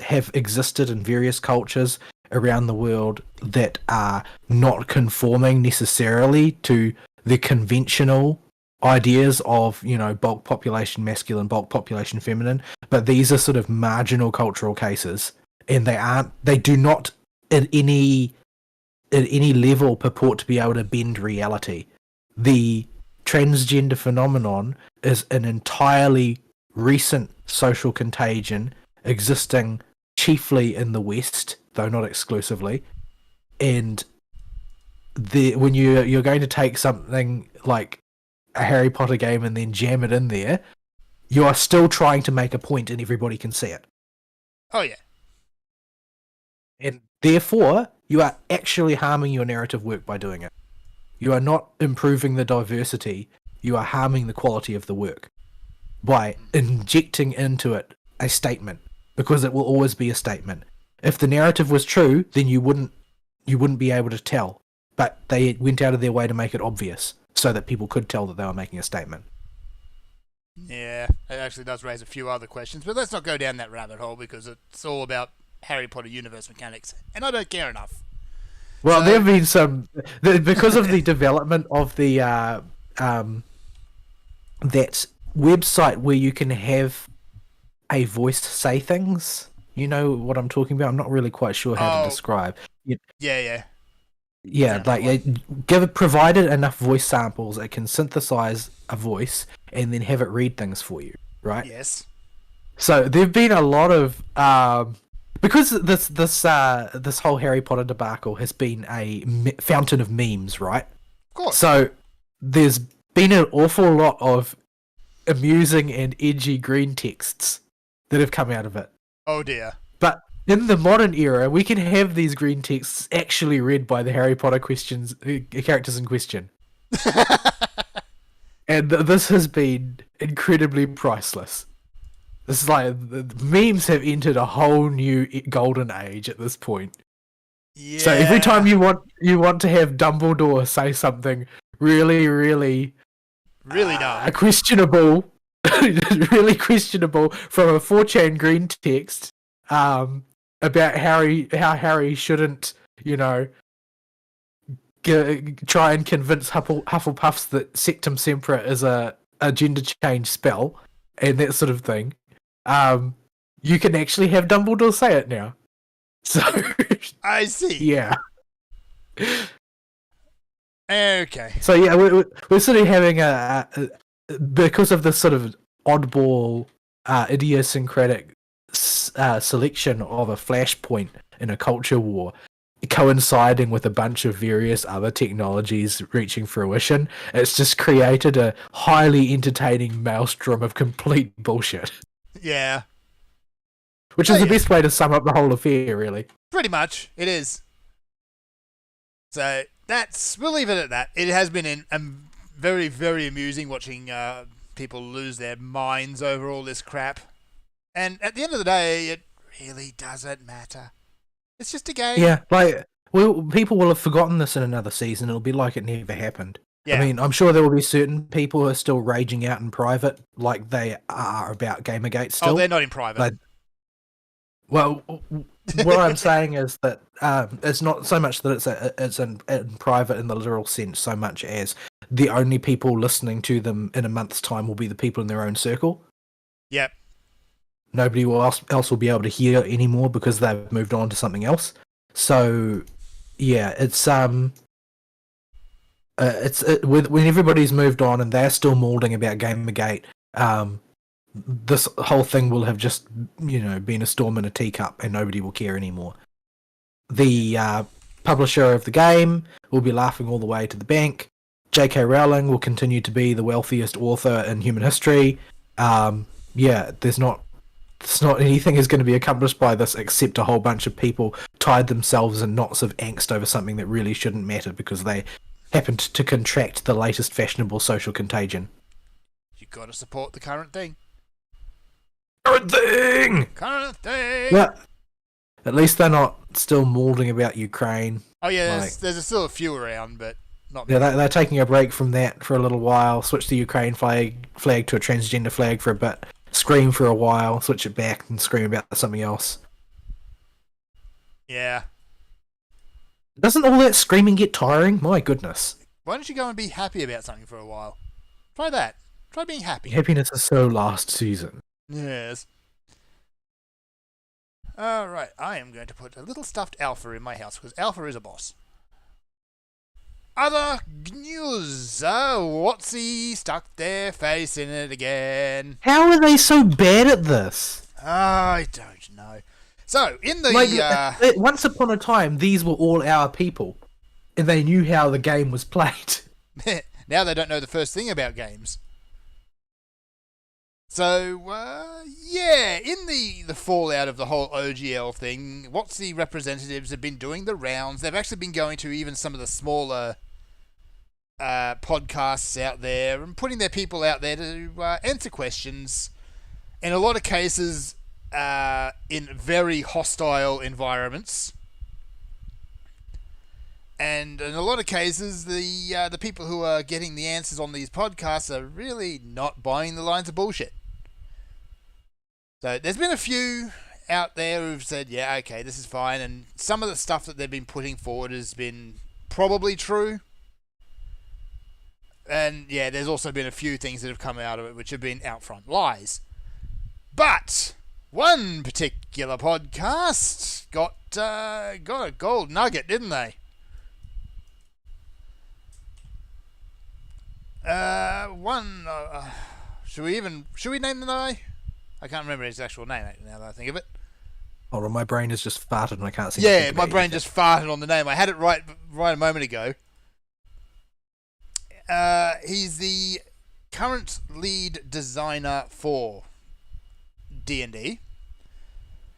have existed in various cultures around the world that are not conforming necessarily to the conventional ideas of, bulk population masculine, bulk population feminine, but these are sort of marginal cultural cases, and they do not at any level purport to be able to bend reality. The transgender phenomenon is an entirely recent social contagion existing chiefly in the West, though not exclusively, and when you're going to take something like a Harry Potter game and then jam it in there, you are still trying to make a point and everybody can see it. Oh, yeah. And therefore, you are actually harming your narrative work by doing it. You are not improving the diversity, you are harming the quality of the work by injecting into it a statement, because it will always be a statement. If the narrative was true, then you wouldn't be able to tell, but they went out of their way to make it obvious so that people could tell that they were making a statement. Yeah, it actually does raise a few other questions, but let's not go down that rabbit hole because it's all about Harry Potter universe mechanics, and I don't care enough. Well, there have been some because of the development of the that website where you can have a voice say things. You know what I'm talking about? I'm not really quite sure how to describe. Yeah, provided enough voice samples, it can synthesize a voice and then have it read things for you, right? Yes. So there've been a lot of because this whole Harry Potter debacle has been a fountain of memes, right? Of course. So there's been an awful lot of amusing and edgy green texts that have come out of it. Oh dear. But in the modern era, we can have these green texts actually read by the Harry Potter characters in question. And this has been incredibly priceless. This is like, the memes have entered a whole new golden age at this point. Yeah. So every time you want to have Dumbledore say something really dumb, questionable, really questionable from a 4chan green text, about how Harry shouldn't, try and convince Hufflepuffs that Sectum Sempra is a gender change spell and that sort of thing. You can actually have Dumbledore say it now. So I see. Yeah. Okay. So yeah, we're sort of having because of this sort of oddball, idiosyncratic selection of a flashpoint in a culture war, coinciding with a bunch of various other technologies reaching fruition. It's just created a highly entertaining maelstrom of complete bullshit. Yeah. Which is the best way to sum up the whole affair, really. Pretty much, it is. So we'll leave it at that. It has been very, very amusing watching people lose their minds over all this crap. And at the end of the day, it really doesn't matter. It's just a game. Yeah, people will have forgotten this in another season. It'll be like it never happened. Yeah. I mean, I'm sure there will be certain people who are still raging out in private, like they are about Gamergate still. Oh, they're not in private. Well, what I'm saying is that it's not so much that it's in private in the literal sense, so much as the only people listening to them in a month's time will be the people in their own circle. Yep. Nobody else will be able to hear anymore because they've moved on to something else. So, yeah, when everybody's moved on and they're still moulding about Gamergate, this whole thing will have just, been a storm in a teacup and nobody will care anymore. The publisher of the game will be laughing all the way to the bank. J.K. Rowling will continue to be the wealthiest author in human history. There's not anything is going to be accomplished by this except a whole bunch of people tied themselves in knots of angst over something that really shouldn't matter because they happened to contract the latest fashionable social contagion. You got to support the current thing. Current thing! Well, at least they're not still moulding about Ukraine. Oh yeah, Like- there's still a few around, but not Yeah, many. they're taking a break from that for a little while. Switch the Ukraine flag to a transgender flag for a bit. Scream for a while. Switch it back and scream about something else. Yeah. Doesn't all that screaming get tiring? My goodness. Why don't you go and be happy about something for a while? Try that. Try being happy. Happiness is so last season. Yes. Alright, I am going to put a little stuffed Alpha in my house, because Alpha is a boss. Other news. Watsy stuck their face in it again. How are they so bad at this? I don't know. So, in the... Like, once upon a time, these were all our people. And they knew how the game was played. now they don't know the first thing about games. So, yeah, in the fallout of the whole OGL thing, Watsy representatives have been doing the rounds. They've actually been going to even some of the smaller podcasts out there and putting their people out there to answer questions. In a lot of cases, in very hostile environments. And in a lot of cases, the people who are getting the answers on these podcasts are really not buying the lines of bullshit. So there's been a few out there who've said, yeah, okay, this is fine. And some of the stuff that they've been putting forward has been probably true. And yeah, there's also been a few things that have come out of it which have been outright lies. But one particular podcast got a gold nugget, didn't they? Should we name the guy? I can't remember his actual name now that I think of it. Hold on, my brain has just farted and I can't see. Yeah, my brain just farted on the name. I had it right a moment ago. He's the current lead designer for D&D,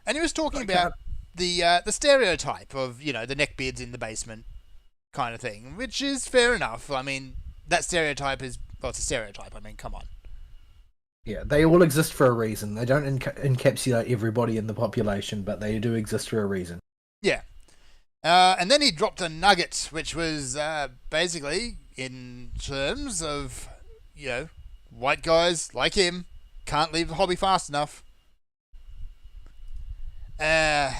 and he was talking about the stereotype of, you know, the neckbeards in the basement kind of thing, which is fair enough. I mean, that stereotype is, well, it's a stereotype. I mean, come on. Yeah, they all exist for a reason. They don't encapsulate everybody in the population, but they do exist for a reason. Yeah. And then he dropped a nugget, which was basically in terms of, you know, white guys like him can't leave the hobby fast enough. Yeah.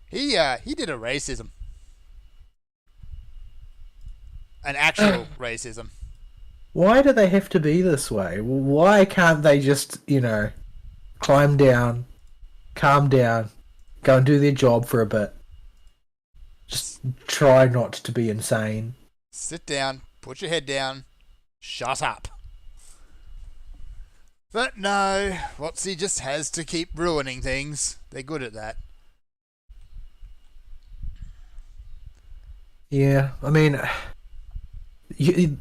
He did a racism. An actual racism. Why do they have to be this way? Why can't they just, you know, climb down, calm down, go and do their job for a bit? Just try not to be insane. Sit down, put your head down, shut up. But no, Watsy just has to keep ruining things. They're good at that. Yeah, I mean,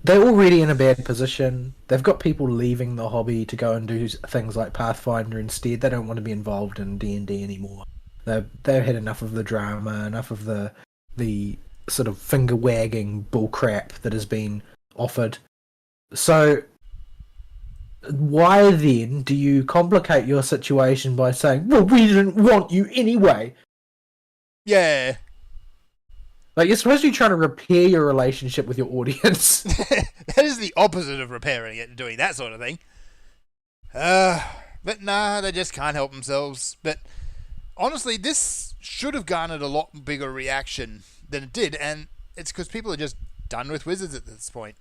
they're already in a bad position. They've got people leaving the hobby to go and do things like Pathfinder instead. They don't want to be involved in D&D anymore. They've had enough of the drama, enough of the sort of finger-wagging bullcrap that has been offered. So, why then do you complicate your situation by saying, well, we didn't want you anyway? Yeah. Like, you're supposed to be trying to repair your relationship with your audience. That is the opposite of repairing it and doing that sort of thing. But nah, they just can't help themselves. But honestly, this should have garnered a lot bigger reaction than it did, and it's because people are just done with Wizards at this point.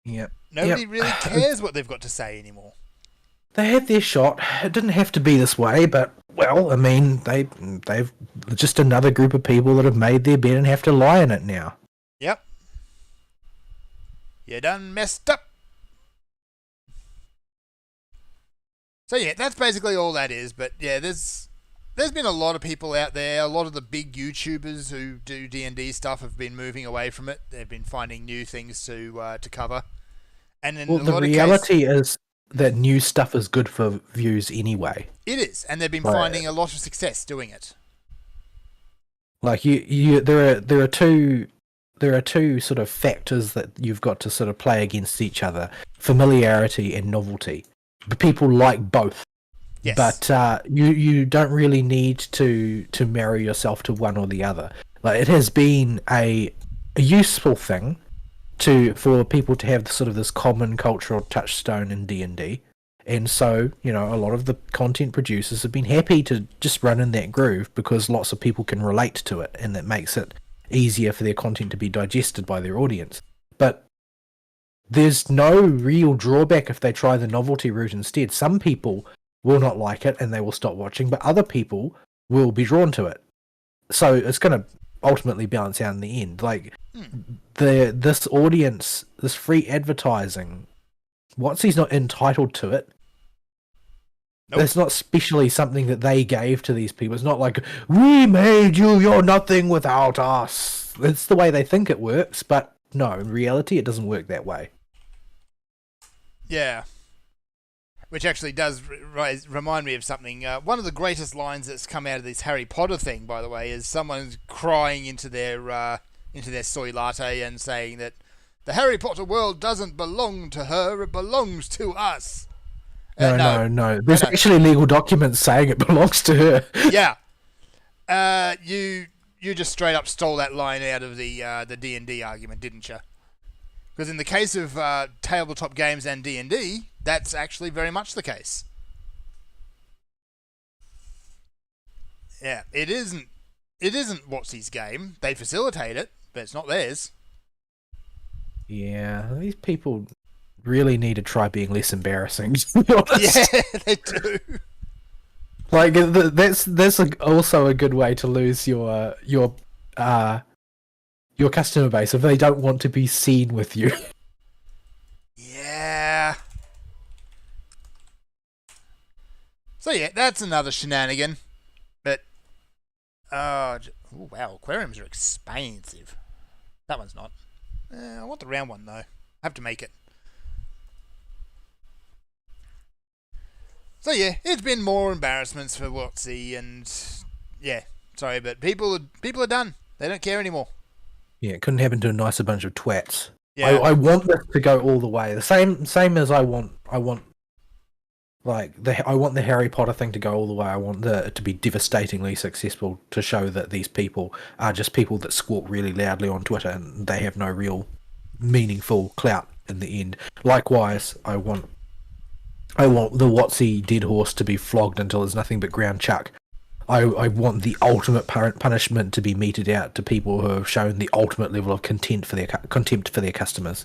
Yep. Nobody really cares what they've got to say anymore. They had their shot. It didn't have to be this way, but, well, I mean, they've just another group of people that have made their bed and have to lie in it now. Yep. You done messed up. So yeah, that's basically all that is. But yeah, there's been a lot of people out there. A lot of the big YouTubers who do D&D stuff have been moving away from it. They've been finding new things to cover. And in Well, a the lot reality is that new stuff is good for views anyway. it is, and they've been Right. finding a lot of success doing it. Like there are two sort of factors that you've got to sort of play against each other: familiarity and novelty. But people like both. Yes. But you don't really need to marry yourself to one or the other. Like, it has been a useful thing for people to have sort of this common cultural touchstone in D&D. And so, a lot of the content producers have been happy to just run in that groove because lots of people can relate to it, and it makes it easier for their content to be digested by their audience. But there's no real drawback if they try the novelty route instead. Some people will not like it and they will stop watching, but other people will be drawn to it. So it's going to ultimately balance out in the end. Like, this audience, this free advertising, WotC's not entitled to it. Nope. It's not specially something that they gave to these people. It's not like, we made you, you're nothing without us. It's the way they think it works, but no, in reality, it doesn't work that way. Yeah. Which actually does remind me of something. One of the greatest lines that's come out of this Harry Potter thing, by the way, is someone crying into their soy latte and saying that the Harry Potter world doesn't belong to her, it belongs to us. No. There's actually legal documents saying it belongs to her. Yeah. You just straight up stole that line out of the D&D argument, didn't you? Because in the case of tabletop games and D&D, that's actually very much the case. Yeah, it isn't WotC's game. They facilitate it, but it's not theirs. Yeah, these people really need to try being less embarrassing, to be honest. Yeah, they do. Like, that's also a good way to lose your customer base if they don't want to be seen with you. Yeah. So yeah, that's another shenanigan. But wow, aquariums are expensive. That one's not. I want the round one though. I have to make it. So yeah, it's been more embarrassments for WotC, and yeah, sorry, but people are done. They don't care anymore. Yeah, it couldn't happen to a nicer bunch of twats. Yeah. I want this to go all the way. The same as I want the Harry Potter thing to go all the way. I want it to be devastatingly successful to show that these people are just people that squawk really loudly on Twitter and they have no real meaningful clout in the end. Likewise, I want the WotC dead horse to be flogged until there's nothing but ground chuck. I want the ultimate punishment to be meted out to people who have shown the ultimate level of contempt for their customers.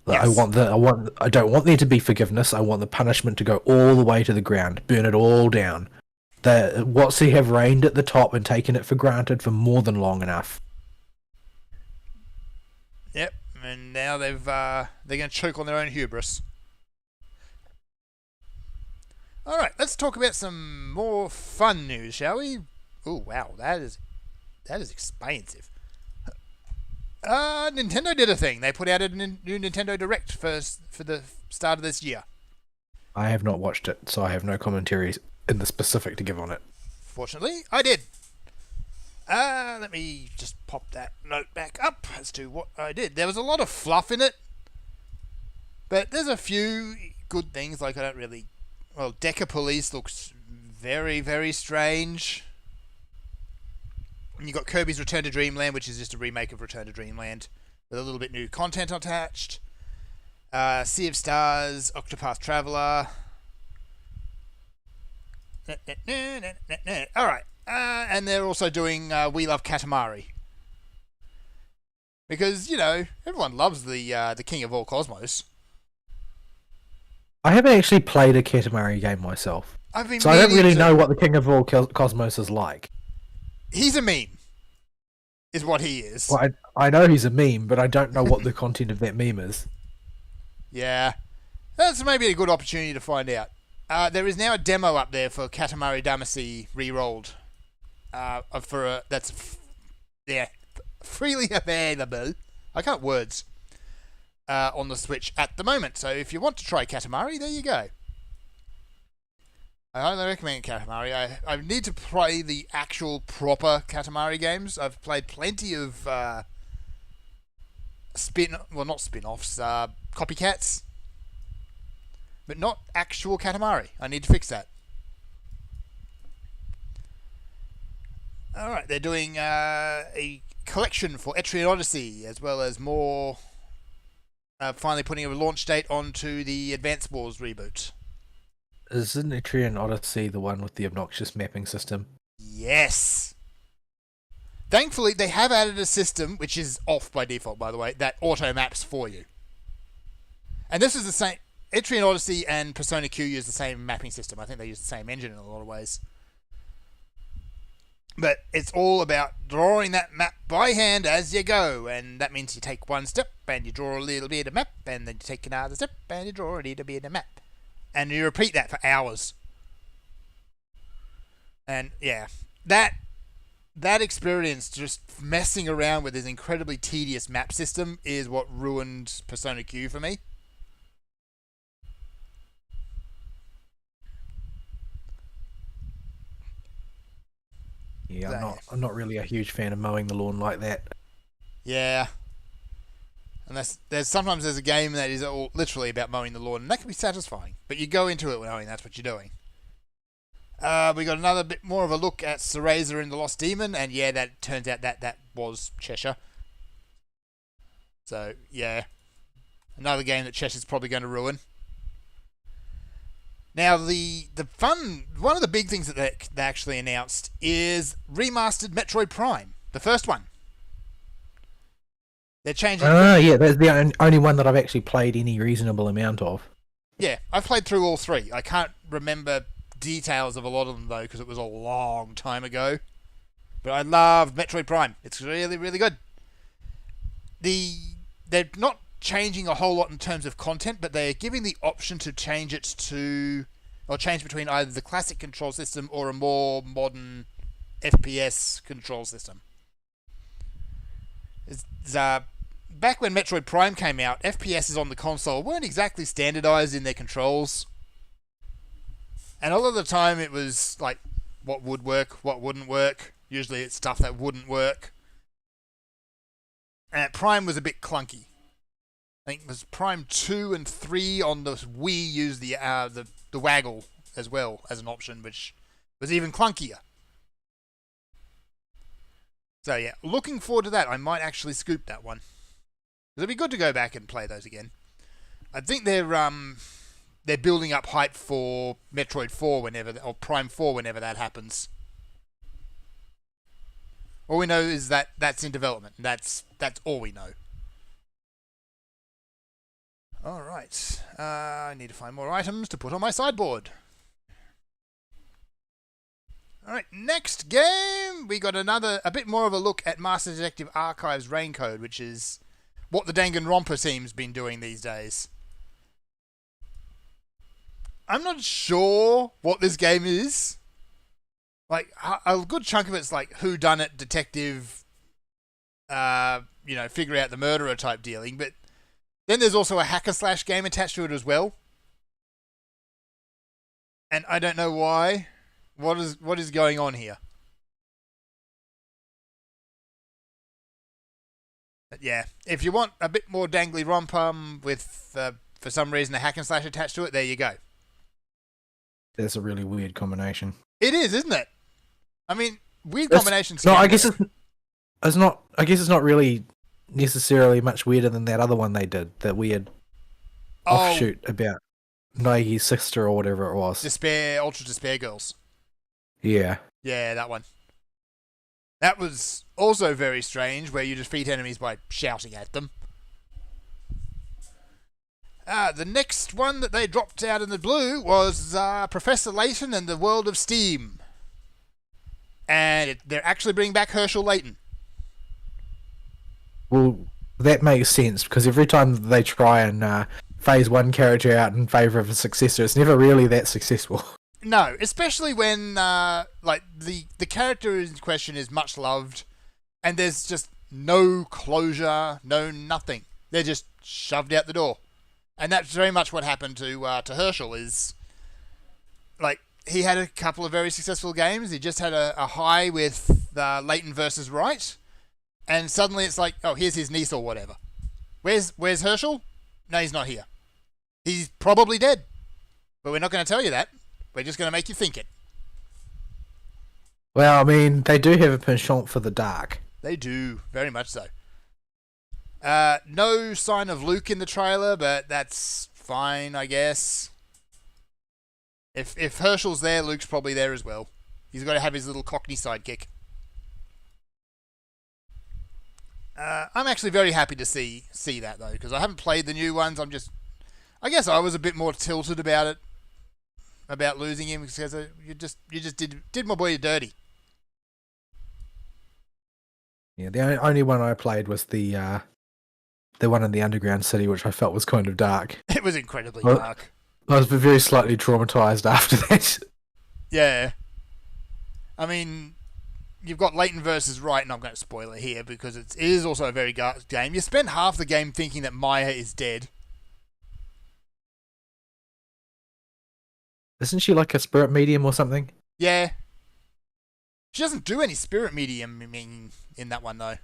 Yes. I don't want there to be forgiveness. I want the punishment to go all the way to the ground, burn it all down. The WotC have reigned at the top and taken it for granted for more than long enough. Yep, and now they're going to choke on their own hubris. All right, let's talk about some more fun news, shall we? Oh wow, that is expensive. Nintendo did a thing. They put out a new Nintendo Direct for the start of this year. I have not watched it, so I have no commentary in the specific to give on it. Fortunately, I did. Let me just pop that note back up as to what I did. There was a lot of fluff in it, but there's a few good things. Like Deca Police looks very, very strange. And you got Kirby's Return to Dreamland, which is just a remake of Return to Dreamland with a little bit new content attached. Sea of Stars, Octopath Traveler. Alright. And they're also doing We Love Katamari. Because, everyone loves the King of All Cosmos. I haven't actually played a Katamari game myself. I don't really know what the King of All Cosmos is like. He's a meme, is what he is. Well, I know he's a meme, but I don't know what the content of that meme is. Yeah. That's maybe a good opportunity to find out. There is now a demo up there for Katamari Damacy re-rolled. That's freely available. I can't words. On the Switch at the moment. So if you want to try Katamari, there you go. I highly recommend Katamari. I need to play the actual proper Katamari games. I've played plenty of not spin-offs, copycats, but not actual Katamari. I need to fix that. All right, they're doing a collection for Etrian Odyssey, as well as more. Finally, putting a launch date onto the Advance Wars reboot. Isn't Etrian Odyssey the one with the obnoxious mapping system? Yes. Thankfully, they have added a system, which is off by default, by the way, that auto maps for you. And this is the same. Etrian Odyssey and Persona Q use the same mapping system. I think they use the same engine in a lot of ways. But it's all about drawing that map by hand as you go. And that means you take one step and you draw a little bit of map. And then you take another step and you draw a little bit of map. And you repeat that for hours. And yeah, that experience, just messing around with this incredibly tedious map system, is what ruined Persona Q for me. Yeah, I'm not really a huge fan of mowing the lawn like that. Yeah. And sometimes there's a game that is all literally about mowing the lawn, and that can be satisfying. But you go into it knowing that's what you're doing. We got another bit more of a look at Cereza and the Lost Demon, and yeah, that turns out that was Cheshire. So yeah, another game that Cheshire's probably going to ruin. Now one of the big things that they actually announced is remastered Metroid Prime, the first one. They're changing. Yeah, that's the only one that I've actually played any reasonable amount of. Yeah, I've played through all three. I can't remember details of a lot of them though, because it was a long time ago. But I love Metroid Prime. It's really, really good. They're not changing a whole lot in terms of content, but they're giving the option to change it to, or change between either the classic control system or a more modern FPS control system. Back when Metroid Prime came out, FPSs on the console weren't exactly standardized in their controls. And a lot of the time it was like what would work, what wouldn't work. Usually it's stuff that wouldn't work. And Prime was a bit clunky. I think it was Prime 2 and 3 on the Wii used the waggle as well as an option, which was even clunkier. So yeah, looking forward to that. I might actually scoop that one. It'd be good to go back and play those again. I think they're building up hype for Metroid 4 or Prime 4 whenever that happens. All we know is that that's in development. That's all we know. All right. I need to find more items to put on my sideboard. All right, next game, we got a bit more of a look at Master Detective Archives Raincode, which is what the Danganronpa team's been doing these days. I'm not sure what this game is. Like, a good chunk of it's like whodunit detective, figure out the murderer type dealing, but then there's also a hack and slash game attached to it as well. And I don't know why. What is going on here? But yeah, if you want a bit more dangly rompum with, for some reason, a hack and slash attached to it, there you go. That's a really weird combination. It is, isn't it? I mean, weird combinations. No, I guess it's not. I guess it's not really necessarily much weirder than that other one they did. That weird offshoot about Naigi's sister or whatever it was. Ultra Despair Girls. Yeah. Yeah, that one. That was also very strange, where you defeat enemies by shouting at them. The next one that they dropped out in the blue was Professor Layton and the World of Steam. And they're actually bringing back Herschel Layton. Well, that makes sense, because every time they try and phase one character out in favour of a successor, it's never really that successful. No, especially when the character in question is much loved, and there's just no closure, no nothing. They're just shoved out the door, and that's very much what happened to Herschel. Is like he had a couple of very successful games. He just had a high with Layton versus Wright, and suddenly it's like, oh, here's his niece or whatever. Where's Herschel? No, he's not here. He's probably dead, but we're not going to tell you that. We're just going to make you think it. Well, I mean, they do have a penchant for the dark. They do, very much so. No sign of Luke in the trailer, but that's fine, I guess. If Herschel's there, Luke's probably there as well. He's got to have his little Cockney sidekick. I'm actually very happy to see that though, because I haven't played the new ones. I guess I was a bit more tilted about it, about losing him, because you just did my boy dirty. Yeah, the only one I played was the one in the underground city, which I felt was kind of dark. It was incredibly dark. I was very slightly traumatized after that. Yeah. I mean, you've got Leighton versus Wright, and I'm going to spoil it here because it is also a very dark game. You spend half the game thinking that Maya is dead. Isn't she like a spirit medium or something? Yeah. She doesn't do any spirit medium in that one, though.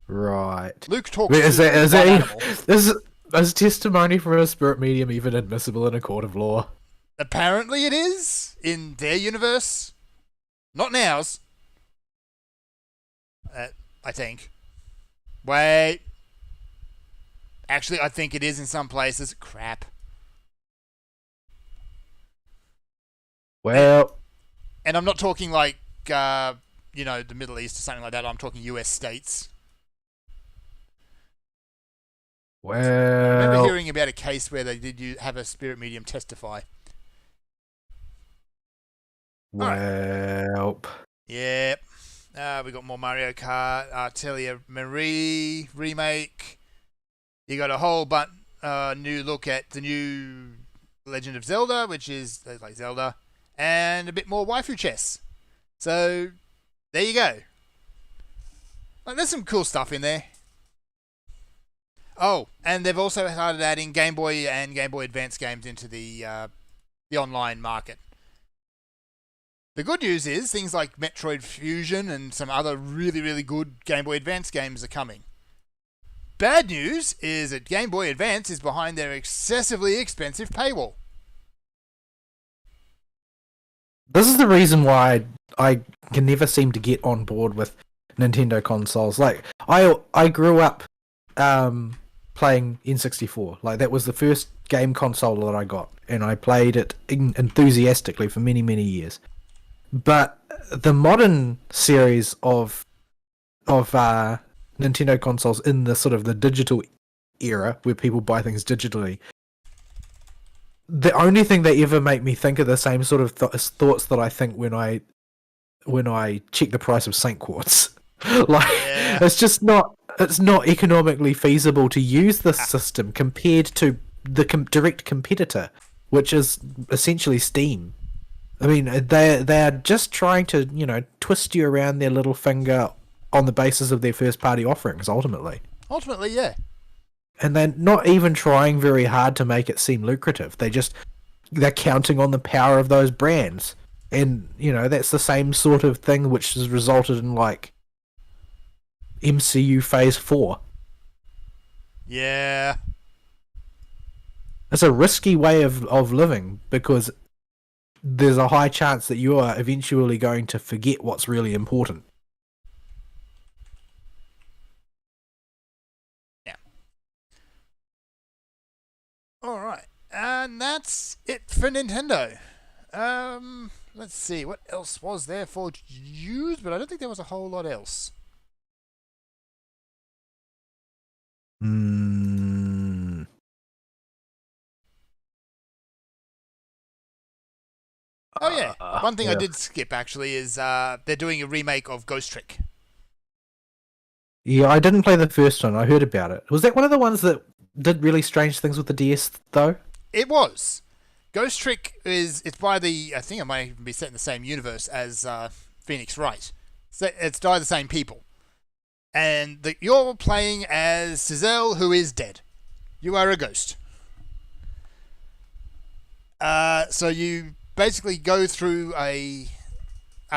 Right. Luke talks Wait, to is testimony from a spirit medium even admissible in a court of law? Apparently it is, in their universe. Not in ours. I think. Wait. Actually, I think it is in some places. Crap. Well... And I'm not talking like, the Middle East or something like that. I'm talking US states. I remember Well... hearing about a case where they did have a spirit medium testify. Well... Yep. We got more Mario Kart, Atelier Marie remake. You got a whole new look at the new Legend of Zelda, which is like Zelda, and a bit more waifu chess. So there you go. Like, there's some cool stuff in there. Oh, and they've also started adding Game Boy and Game Boy Advance games into the online market. The good news is things like Metroid Fusion and some other really, really good Game Boy Advance games are coming. Bad news is that Game Boy Advance is behind their excessively expensive paywall. This is the reason why I can never seem to get on board with Nintendo consoles. Like, I grew up playing N64. Like, that was the first game console that I got, and I played it enthusiastically for many, many years. But the modern series of Nintendo consoles in the sort of the digital era, where people buy things digitally, the only thing they ever make me think of the same sort of thoughts that I think when I check the price of Saint Quartz. It's just not economically feasible to use this system compared to the direct competitor, which is essentially Steam. I mean, they are just trying to, twist you around their little finger on the basis of their first party offerings, ultimately. Ultimately, yeah. And they're not even trying very hard to make it seem lucrative. They're counting on the power of those brands. And, that's the same sort of thing which has resulted in, like, MCU Phase 4. Yeah. It's a risky way of living, because there's a high chance that you are eventually going to forget what's really important. Yeah. Alright. And that's it for Nintendo. Let's see. What else was there for news? But I don't think there was a whole lot else. Oh yeah, one thing I did skip actually is they're doing a remake of Ghost Trick. Yeah, I didn't play the first one. I heard about it. Was that one of the ones that did really strange things with the DS, though? It was. Ghost Trick it's by I think it might even be set in the same universe as Phoenix Wright. So it's by the same people. And you're playing as Cizelle, who is dead. You are a ghost. So you basically go through a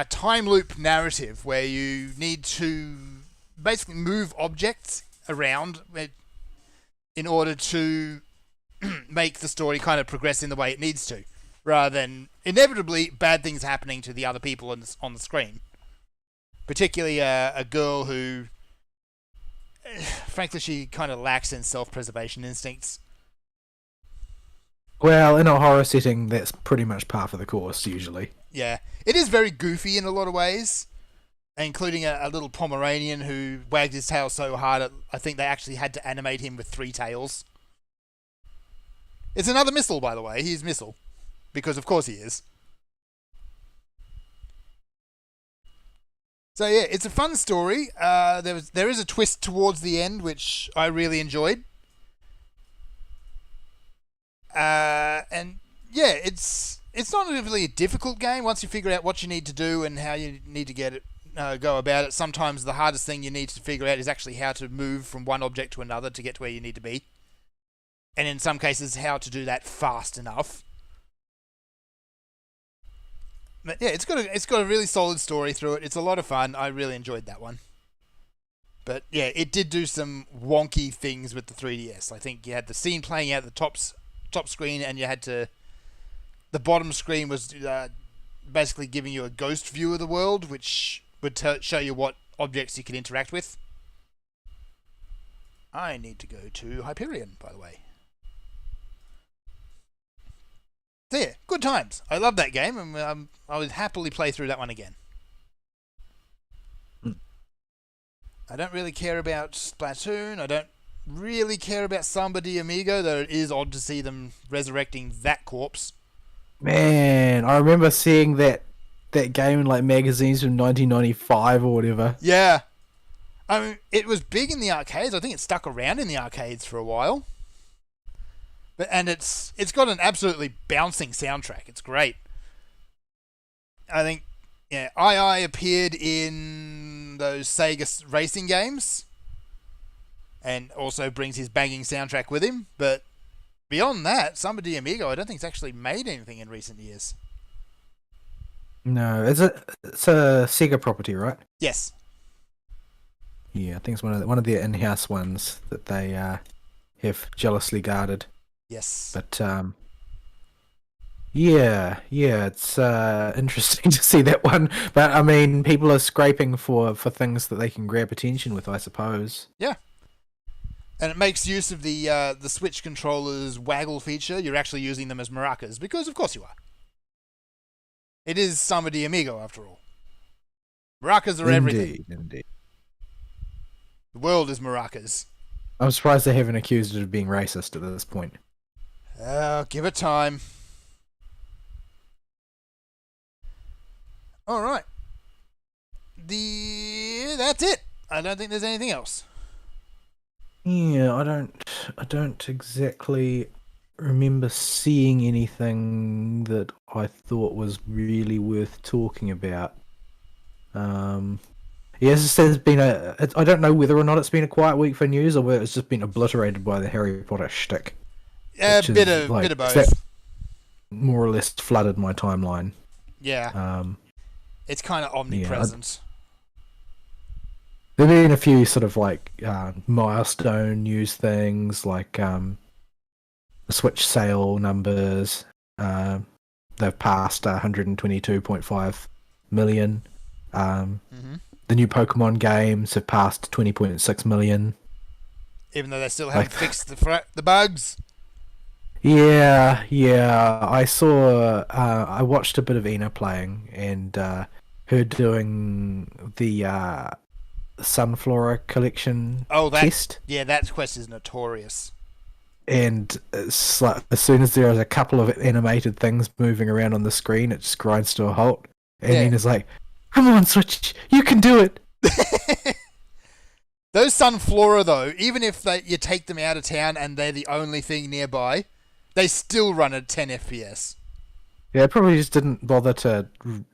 time loop narrative where you need to basically move objects around in order to make the story kind of progress in the way it needs to. rather than inevitably bad things happening to the other people on the screen. Particularly a girl who, frankly, she kind of lacks in self-preservation instincts. Well, in a horror setting, that's pretty much par for the course, usually. Yeah. It is very goofy in a lot of ways, including a little Pomeranian who wagged his tail so hard, I think they actually had to animate him with 3 tails. It's another Missile, by the way. He's Missile. Because of course he is. So yeah, it's a fun story. There is a twist towards the end, which I really enjoyed. And yeah, it's not really a difficult game once you figure out what you need to do and how you need to get it, go about it. Sometimes the hardest thing you need to figure out is actually how to move from one object to another to get to where you need to be. And in some cases, how to do that fast enough. But yeah, it's got a really solid story through it. It's a lot of fun. I really enjoyed that one. But yeah, it did do some wonky things with the 3DS. I think you had the scene playing out at the top screen, and you had to... The bottom screen was basically giving you a ghost view of the world, which would show you what objects you could interact with. I need to go to Hyperion, by the way. So yeah, good times. I love that game, and I would happily play through that one again. I don't really care about Splatoon. I don't really care about Samba de Amigo, though it is odd to see them resurrecting that corpse. Man, I remember seeing that game in like magazines from 1995 or whatever. Yeah. I mean, it was big in the arcades. I think it stuck around in the arcades for a while. And it's got an absolutely bouncing soundtrack. It's great. I think, yeah, II appeared in those Sega racing games, and also brings his banging soundtrack with him. But beyond that, Samba de Amigo, I don't think it's actually made anything in recent years. No, it's a Sega property, right? Yes. Yeah, I think it's one of their in-house ones that they have jealously guarded. Yes. But yeah, it's interesting to see that one. But I mean, people are scraping for things that they can grab attention with, I suppose. Yeah. And it makes use of the Switch controller's waggle feature. You're actually using them as maracas, because of course you are. It is Samba de Amigo, after all. Maracas are everything. Indeed. The world is maracas. I'm surprised they haven't accused it of being racist at this point. Give it time. Alright. That's it. I don't think there's anything else. Yeah, I don't exactly remember seeing anything that I thought was really worth talking about. Yes, there's been I don't know whether or not it's been a quiet week for news or whether it's just been obliterated by the Harry Potter shtick. A bit of both. That more or less flooded my timeline. Yeah. It's kind of omnipresent. There have been a few sort of like milestone news things, like the Switch sale numbers. They've passed 122.5 million. The new Pokemon games have passed 20.6 million. Even though they still haven't fixed the bugs. Yeah. I saw. I watched a bit of Ina playing and her doing the Sunflora collection test. Yeah, that quest is notorious. And it's like, as soon as there is a couple of animated things moving around on the screen, it just grinds to a halt. And Ina's like, "Come on, Switch, you can do it." Those Sunflora, though, even if you take them out of town and they're the only thing nearby, they still run at 10 FPS. Yeah, probably just didn't bother to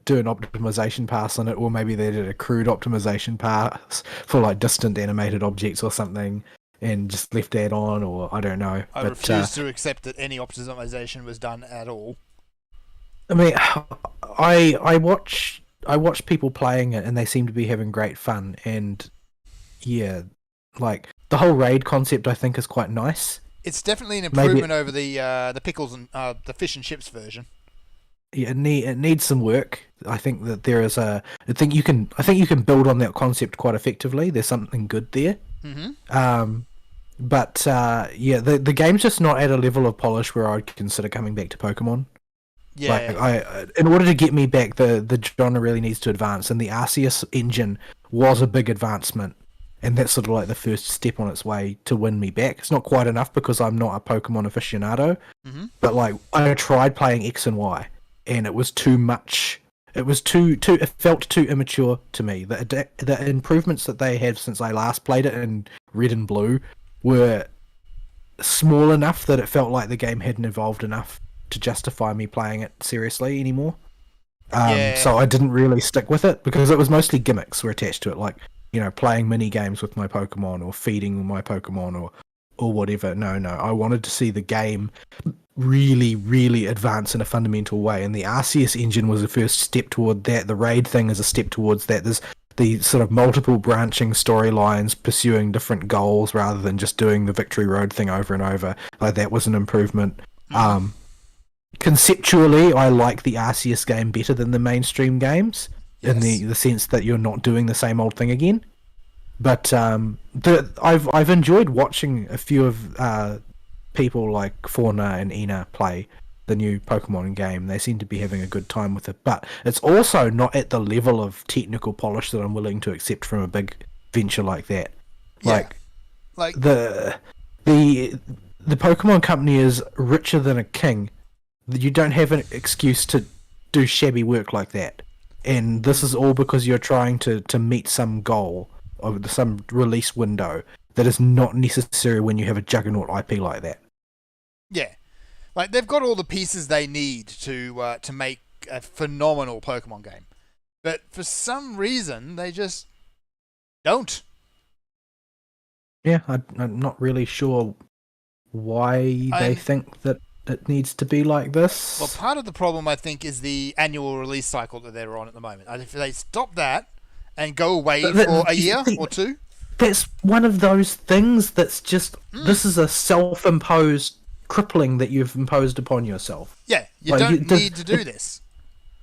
do an optimization pass on it, or maybe they did a crude optimization pass for like distant animated objects or something, and just left that on, or I don't know. I refuse to accept that any optimization was done at all. I mean, I watch people playing it, and they seem to be having great fun, and yeah, like the whole raid concept, I think, is quite nice. It's definitely an improvement over the pickles and the fish and chips version. Yeah, it needs some work. I think that there is I think you can build on that concept quite effectively. There's something good there. Mm-hmm. But yeah, the game's just not at a level of polish where I'd consider coming back to Pokemon. Yeah. Like in order to get me back, the genre really needs to advance, and the Arceus engine was a big advancement, and that's sort of like the first step on its way to win me back. It's not quite enough because I'm not a Pokemon aficionado, Mm-hmm. but like I tried playing X and Y, and it was too much. It was too. It felt too immature to me. The improvements that they had since I last played it in Red and Blue were small enough that it felt like the game hadn't evolved enough to justify me playing it seriously anymore. Yeah. So I didn't really stick with it because it was mostly gimmicks were attached to it, like playing mini games with my Pokemon or feeding my Pokemon or whatever. No, I wanted to see the game really, really advance in a fundamental way, and the Arceus engine was the first step toward that. The raid thing is a step towards that. There's the sort of multiple branching storylines pursuing different goals rather than just doing the Victory Road thing over and over. Like that was an improvement. Conceptually, I like the Arceus game better than the mainstream games in the sense that you're not doing the same old thing again. But I've enjoyed watching a few of people like Fauna and Ina play the new Pokemon game. They seem to be having a good time with it, but it's also not at the level of technical polish that I'm willing to accept from a big venture like that. Yeah. Like the Pokemon company is richer than a king. You don't have an excuse to do shabby work like that, and this is all because you're trying to meet some goal or some release window that is not necessary when you have a juggernaut IP like that. Yeah. Like, they've got all the pieces they need to make a phenomenal Pokemon game. But for some reason, they just don't. Yeah, I'm not really sure why they think that it needs to be like this. Well, part of the problem, I think, is the annual release cycle that they're on at the moment. If they stop that and go away for a year or two... That's one of those things that's just... This is a self-imposed crippling that you've imposed upon yourself. Yeah, you don't need to do this.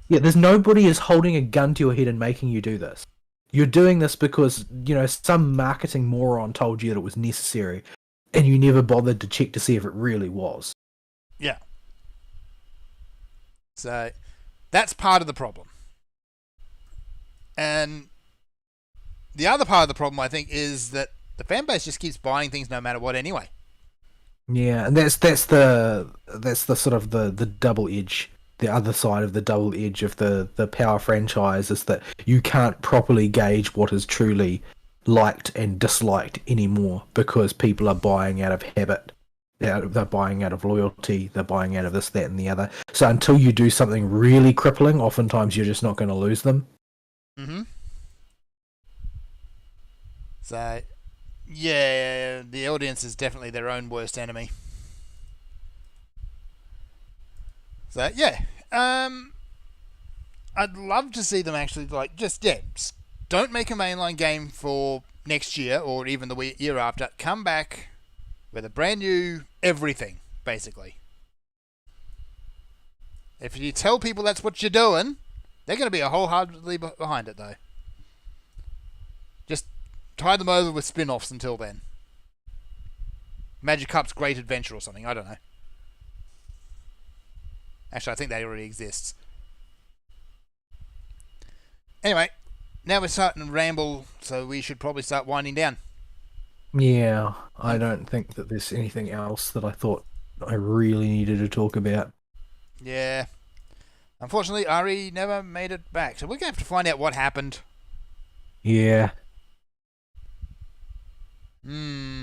Yeah, there's nobody is holding a gun to your head and making you do this. You're doing this because, some marketing moron told you that it was necessary, and you never bothered to check to see if it really was. Yeah. So, that's part of the problem. And the other part of the problem, I think, is that the fan base just keeps buying things no matter what anyway. Yeah, and that's the sort of the double edge. The other side of the double edge of the power franchise is that you can't properly gauge what is truly liked and disliked anymore because people are buying out of habit. They're buying out of loyalty. They're buying out of this, that, and the other. So until you do something really crippling, oftentimes you're just not going to lose them. Mm-hmm. So, yeah, the audience is definitely their own worst enemy. So, yeah. I'd love to see them actually, don't make a mainline game for next year or even the year after. Come back with a brand new everything, basically. If you tell people that's what you're doing, they're going to be wholeheartedly behind it, though. Just tie them over with spin-offs until then. Magikarp's Great Adventure or something, I don't know. Actually, I think that already exists. Anyway, now we're starting to ramble, so we should probably start winding down. Yeah, I don't think that there's anything else that I thought I really needed to talk about. Yeah. Unfortunately, Ari never made it back, so we're going to have to find out what happened. Yeah. I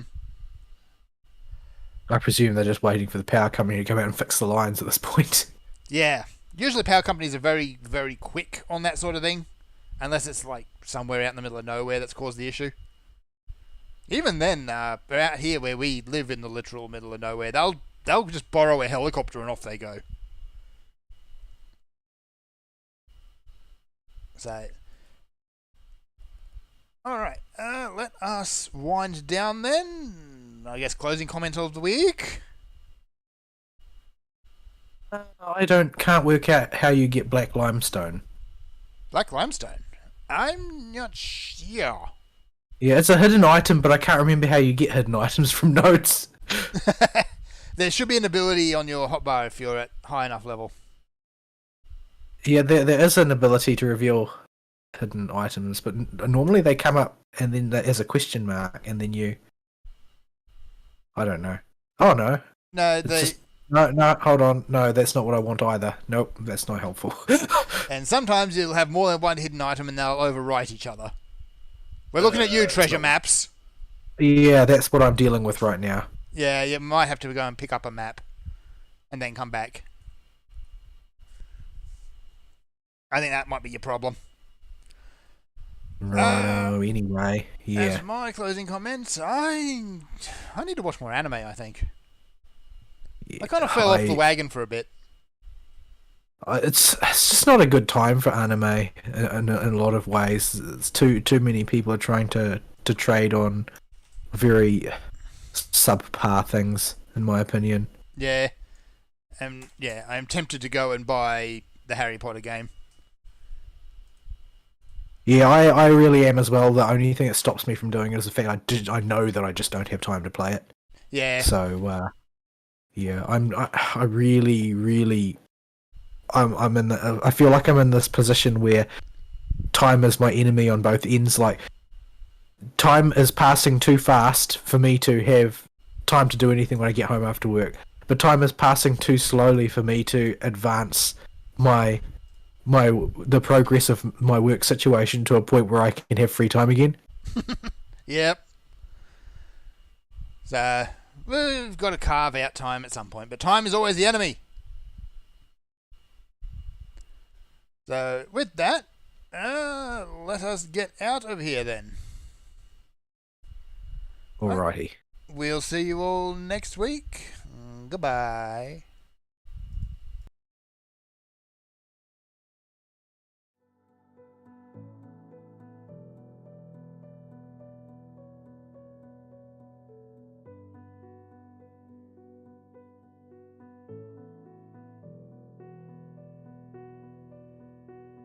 presume they're just waiting for the power company to come out and fix the lines at this point. Yeah. Usually power companies are very, very quick on that sort of thing. Unless it's like somewhere out in the middle of nowhere that's caused the issue. Even then, out here where we live in the literal middle of nowhere, they'll just borrow a helicopter and off they go. So, alright, let us wind down then. I guess closing comment of the week. can't work out how you get black limestone. Black limestone? I'm not sure. Yeah, it's a hidden item, but I can't remember how you get hidden items from notes. There should be an ability on your hotbar if you're at high enough level. Yeah, there is an ability to reveal hidden items, but normally they come up and then there's a question mark, and then you... I don't know. Oh, no. No, It's they... just- No, hold on. No, that's not what I want either. Nope, that's not helpful. And sometimes you'll have more than one hidden item and they'll overwrite each other. We're looking at you, treasure maps. Yeah, that's what I'm dealing with right now. Yeah, you might have to go and pick up a map and then come back. I think that might be your problem. No, anyway, yeah. As my closing comments, I need to watch more anime, I think. I kind of fell off the wagon for a bit. It's just not a good time for anime in a lot of ways. It's too many people are trying to trade on very subpar things, in my opinion. Yeah. Yeah, I'm tempted to go and buy the Harry Potter game. Yeah, I really am as well. The only thing that stops me from doing it is the fact I know that I just don't have time to play it. Yeah. So, yeah, I really, I'm in I feel like I'm in this position where time is my enemy on both ends. Like, time is passing too fast for me to have time to do anything when I get home after work, but time is passing too slowly for me to advance the progress of my work situation to a point where I can have free time again. Yep. So we've got to carve out time at some point, but time is always the enemy. So with that, let us get out of here then. Alrighty. We'll see you all next week. Goodbye.